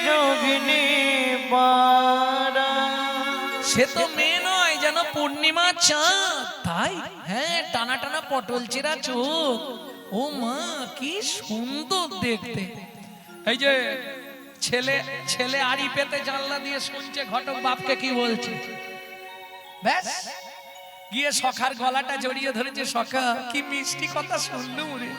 যোগিনী পারা। সে তো মেয়ে নয়, যেন পূর্ণিমা চাঁদ। তাই হ্যাঁ, টানা টানা পটল চেরা চোখ, ও মা কি সুন্দর দেখতে। এই যে ছেলে ছেলে আড়ি পেতে জানলা দিয়ে শুনছে ঘটক বাপকে কি বলছে। ব্যাস গিয়ে সখার গলাটা জড়িয়ে ধরেছে, সখা কি মিষ্টি কথা শুনলুম রে।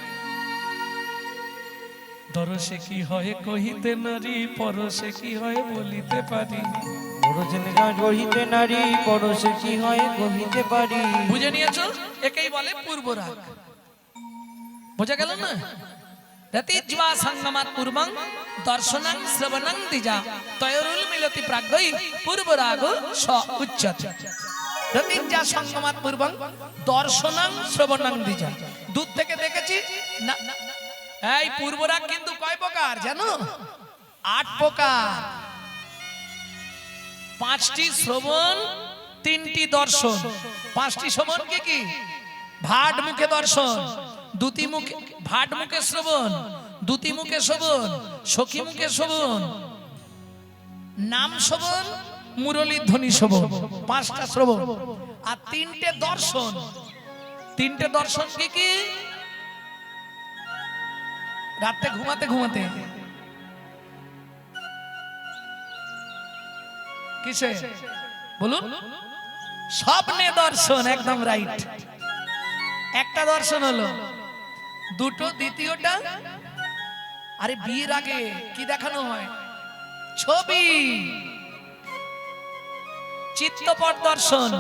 দরসে কি হয় কহিতে নারী, পরশে কি হয় বলিতে পারি, পরশে গহিতে নারী, পরশে কি হয় কহিতে পারি। বুঝে নিয়েছো? একেই বলে পূর্বরাগ। বোঝা গেল না? রতিজ্বা সঙ্গমাত পূর্বং দর্শনং শ্রবণং দ্বিজা, তয়োরুল মিলতি প্রাগ্গৈ পূর্বরাগ স উচ্যতে। রতিজ্বা সঙ্গমাত পূর্বং দর্শনং শ্রবণং দ্বিজা, দূর থেকে দেখেছি না। এই পূর্বরাগ কিন্তু কয় প্রকার জানো? 8 প্রকার। 5টি শ্রবণ, 3টি দর্শন। 5টি শ্রবণ কি কি? ভাট মুখে দর্শন, দুটি মুখে ভাট মুখে শ্রবণ, দুটি মুখে শ্রবণ, সখী মুখে শ্রবণ, নাম শ্রবণ, মুরলী ধ্বনি শ্রবণ। 5টা শ্রবণ আর 3টে দর্শন। 3টে দর্শন কি কি? রাতে ঘুমাতে ঘুমাতে কিসে বলুন? স্বপ্নে দর্শন, একদম রাইট। একটা দর্শন হলো, দুটো, দ্বিতীয়টা আরে বিয়ের আগে কি দেখানো হয়? ছবি, চিত্তপট দর্শন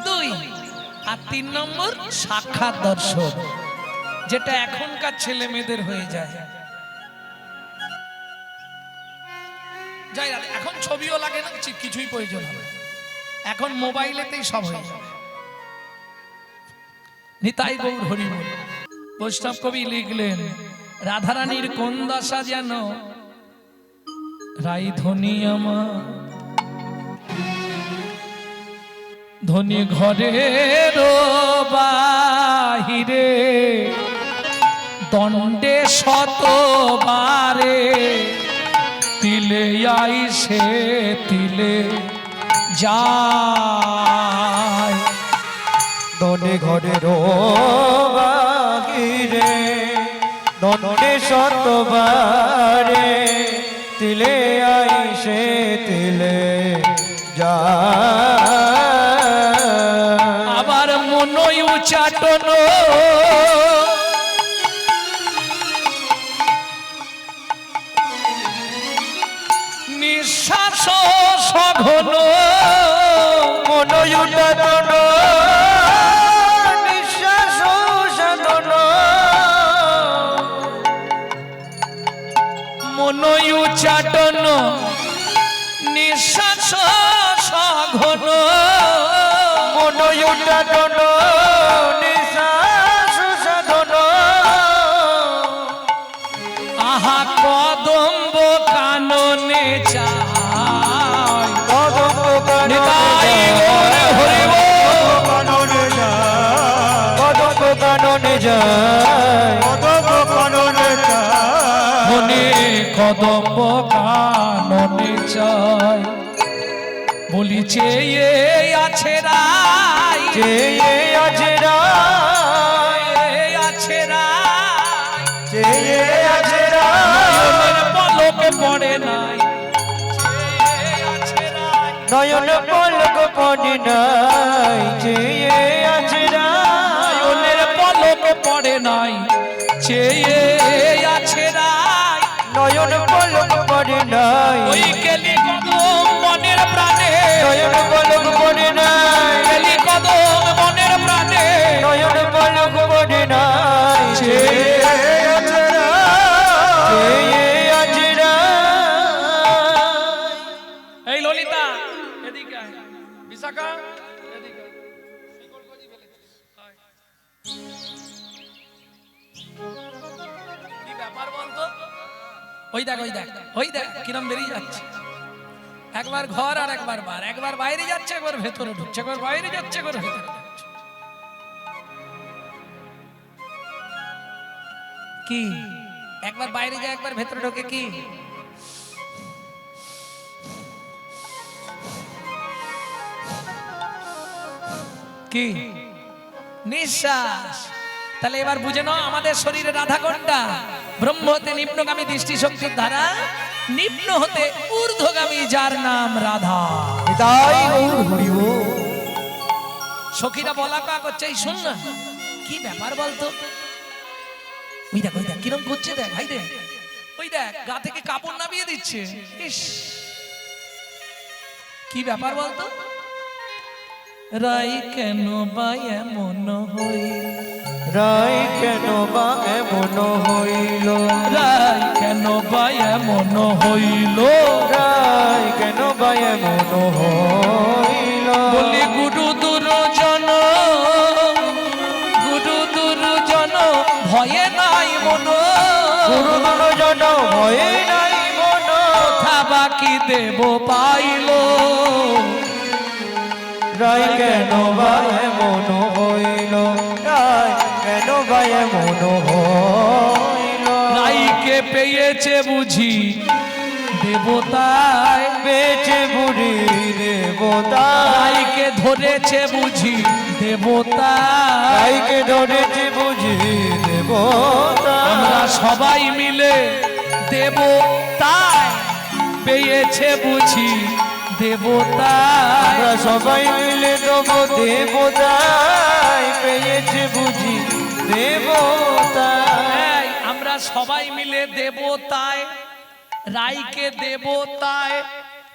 2, আর 3 নম্বর সাক্ষাৎ দর্শন, যেটা এখনকার ছেলে মেয়েদের হয়ে যায়। যাই না, এখন ছবিও লাগে না, কিছুই প্রয়োজন হবে, এখন মোবাইলেতেই সব হয়ে যাবে। নিতাই গৌর হরি বল। বৈষ্ণব কবি লিখলেন, রাধারানীর কোন দশা যেন রাই ধনী আমার, ধনী ঘরের বাহিরে দণ্ডে শতবারে, তিলে আইসে তিলে যায়। দনে ঘরের বাহিরে দণ্ডে শতবারে, তিলে আইসে তিলে যায়। আবার মনই উচাটন নিঃশ্বাস সঘন, মনই উচাটন নিঃশ্বাস সাধন, মনই উচাটন নিঃশ্বাস সঘন, মনই উচাটন নিঃশ্বাস সাধন। আহা কদম্ব কাননে চায়, কদম্ব নিতাই গৌর হরি বল। কাননে যায়, কদম্ব কাননে যায়, কদম্ব কাননে যায়, মনে কদম্ব কাননে চায়। বলি চেয়ে আছে রাই, চেয়ে আছে রায়, আছে রাই, চেয়ে আছে রায়, নয়নের পলকে পড়ে নাই, চেয়ে আছে রাই, নয়ন পলক পড়ে নাই, চেয়ে আছে রায়, নয়নের পলকে পড়ে নাই, চেয়ে আছে রাই। নয়ন পলক পড়ে নাই, ওই কেলি কদম মনের প্রাণে, নয়ন পলক পড়ে নাই, কেলি কদম মনের প্রাণে, নয়ন পলক পড়ে নাই, চেয়ে আছে রায়, চেয়ে আছে রায়। এই ললিতা এদিকে আয়, বিশাখা এদিকে আয়। কি ব্যাপার বলতো? ওই দেখ ওই দেখ ওই দেখ কিরম বেরিয়ে যাচ্ছে, একবার ঘর আর একবার বার, একবার বাইরে যাচ্ছে একবার ভেতরে ঢুকছে, একবার বাইরে যাচ্ছে একবার ভেতরে ঢুকছে। কি একবার বাইরে যায় একবার ভেতরে ঢোকে? কি কি নিঃশ্বাস। তাহলে এবার বুঝে নাও আমাদের শরীরে রাধা কোনটা? ব্রহ্ম হতে নিম্নগামী দৃষ্টি শক্তির ধারা, নিম্ন হতে ঊর্ধ্বগামী যার নাম রাধা। নিতাই গৌর হরি বল। সখীরা বলা কা করছে, এই শোন না কি ব্যাপার বলতো? ওই দেখ কিরম করছে, দেখ ভাই দেখ, ওই দেখ গা থেকে কাপড় নামিয়ে দিচ্ছে। ইস কি ব্যাপার বলতো? রাই কেন বা এমন হইল, রায় কেন বা এমন হইল, রাই কেন বা এমন হইল, রায় কেন বা এমন হইল। বলি গুরু দুর্জন, গুরু দুর্জন ভয়ে নাই মন, গুরু দুর্জন ভয়ে নাই মন, কথা বাকি দেব পাইল। রায় কেন বা এমন হইল, রায় কেন বা এমন হইল। রাইকে পেয়েছে বুঝি দেবতায়, বেঁচে বুড়ি দেবতা, রাইকে ধরেছে বুঝি দেবতা, রায়কে ধরেছে বুঝি দেবতা। আমরা সবাই মিলে দেবতায় পেয়েছে বুঝি দেবতায়। আমরা সবাই মিলে দেবো দেবতায়, পেয়েছে বুঝি দেবতায়। এই, আমরা সবাই মিলে দেবতায়, রাইকে দেবতায়,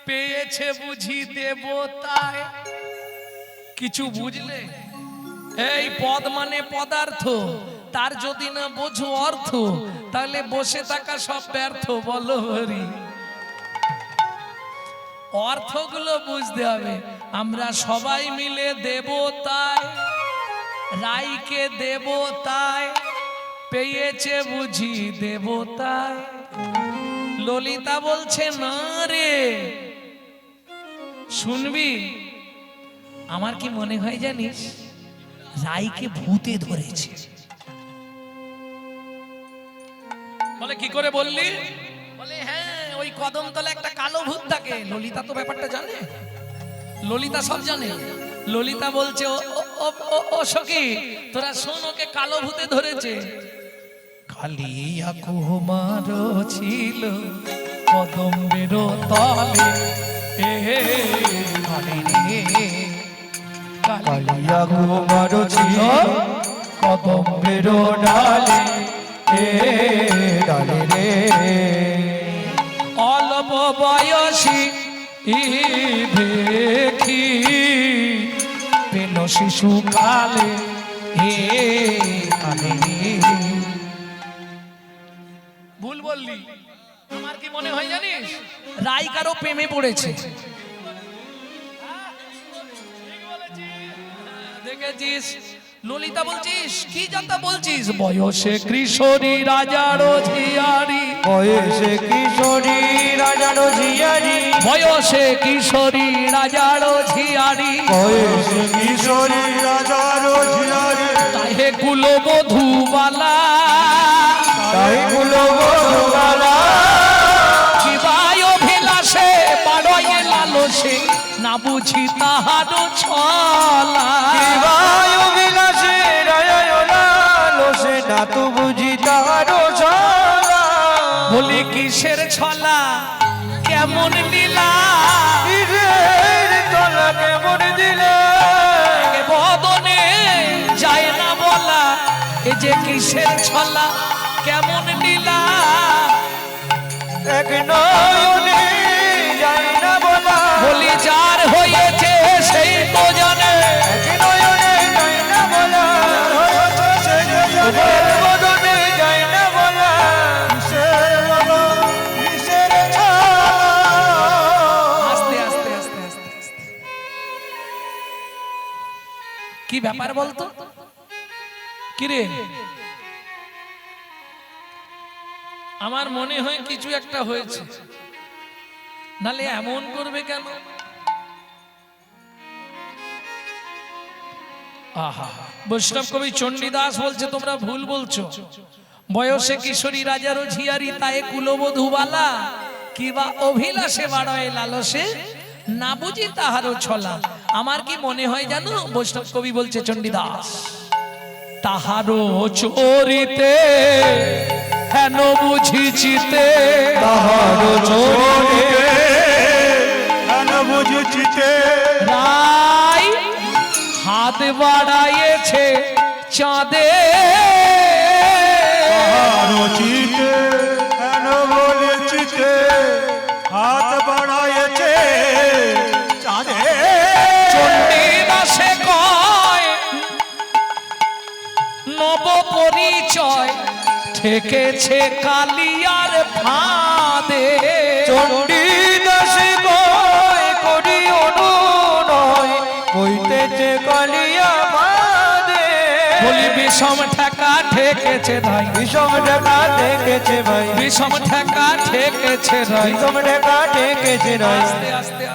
পেয়েছে বুঝি দেবতায়। কিছু বুঝলে? এই পদ মানে পদার্থ, তার যদি না বোঝো অর্থ, তাহলে বসে থাকা সব ব্যর্থ। বলো হরি, অর্থগুলো বুঝতে হবে। আমরা সবাই মিলে দেবতায়, রাইকে দেবতায়, পেয়েছে বুঝি দেবতায়। ললিতা বলছে না রে, শুনবি? আমার কি মনে হয় জানিস, রাইকে ভূতে ধরেছে। বলে কি করে বললি? বলে হ্যাঁ, ওই কদমতলা একটা কালো ভূত থাকে। ললিতা তো ব্যাপারটা জানে, ললিতা সব জানে। ললিতা বলছে ও সখী, তোরা শোন, ওকে কালো ভূতে ধরেছে। কালিয়া কুমার ছিল কদম্বের তলে, কালিয়া কুমার ছিল কদম্বের ডালে, ডালে রে। অল্প বয়সী দেখি পেল শিশু কালে, ভুল বললি। আমার কি মনে হয় জানিস, রাই কারো প্রেমে পড়েছে। দেখেছিস? ললিতা বলছিস কি জানতা বলছিস? বয়সে কিশোরী রাজার ঝিয়ারি, বয়সে কিশোরী রাজার ঝিয়ারি, বয়সে কিশোরী রাজার ঝিয়ারি, বয়সে কিশোরী রাজার ঝিয়ারি, তাহে কুলবধূবালা, তাই গুলো বধূবালা, কিবায় অভিলাষে বাড়য়ে লালসে, না বুঝি তাহার ছলা। কিবায় অভিলাষে রায় লালসে, না তো বুঝি তাহার ছলা। বলি কিসের ছলা, কেমন লীলা, কিসের তলা কেমন দিলা, এ বদনে যায় না বলা। এ যে কিসের ছলা, কেমন লীলা, এক নয়নে যায় না বলা। বলি যার হয়েছে সেই তো জানে। এক নয়নে যায় না বলা, এক বদনে যায় না বলা। আস্তে আস্তে আস্তে আস্তে আস্তে। কি ব্যাপার বলতো? কিরে, আমার মনে হয় কিছু একটা হয়েছে, নালে এমন করবে কেন? আহা, বৈষ্ণব কবি চণ্ডীদাস বলছে তোমরা ভুল বলছো। বয়সে কিশোরী রাজারও ঝিয়ারি, তায়ে কুলবধূবালা, কিবা অভিলাষে বাড়য়ে লালসে, না বুঝি তাহারও ছলা। আমার কি মনে হয় জানো? বৈষ্ণব কবি বলছে চণ্ডীদাস, তাহারও চরিতে হেন বুঝিছিতে, তাহারও চরিতে হেন বুঝিছিতে, রাই হাত বাড়াইছে চাঁদে, আরো চিতে হেন বলেছিতে, হাত বাড়াইছে চাঁদে। চণ্ডীদাসে কয় নব পরিচয়, ঠেকেছে কালিয়ার ফাঁদে। চণ্ডীদাসে কয় করি অনুনয়, হইতেছে কালিয়া বাদে। বলি বিষম ঠেকা ঠেকেছে ভাই, বিষম ঢাকা দেখেছে ভাই, বিষম ঠেকা ঠেকেছে ভাই। বিষম ঢাকা দেখেছে ভাই। আস্তে আস্তে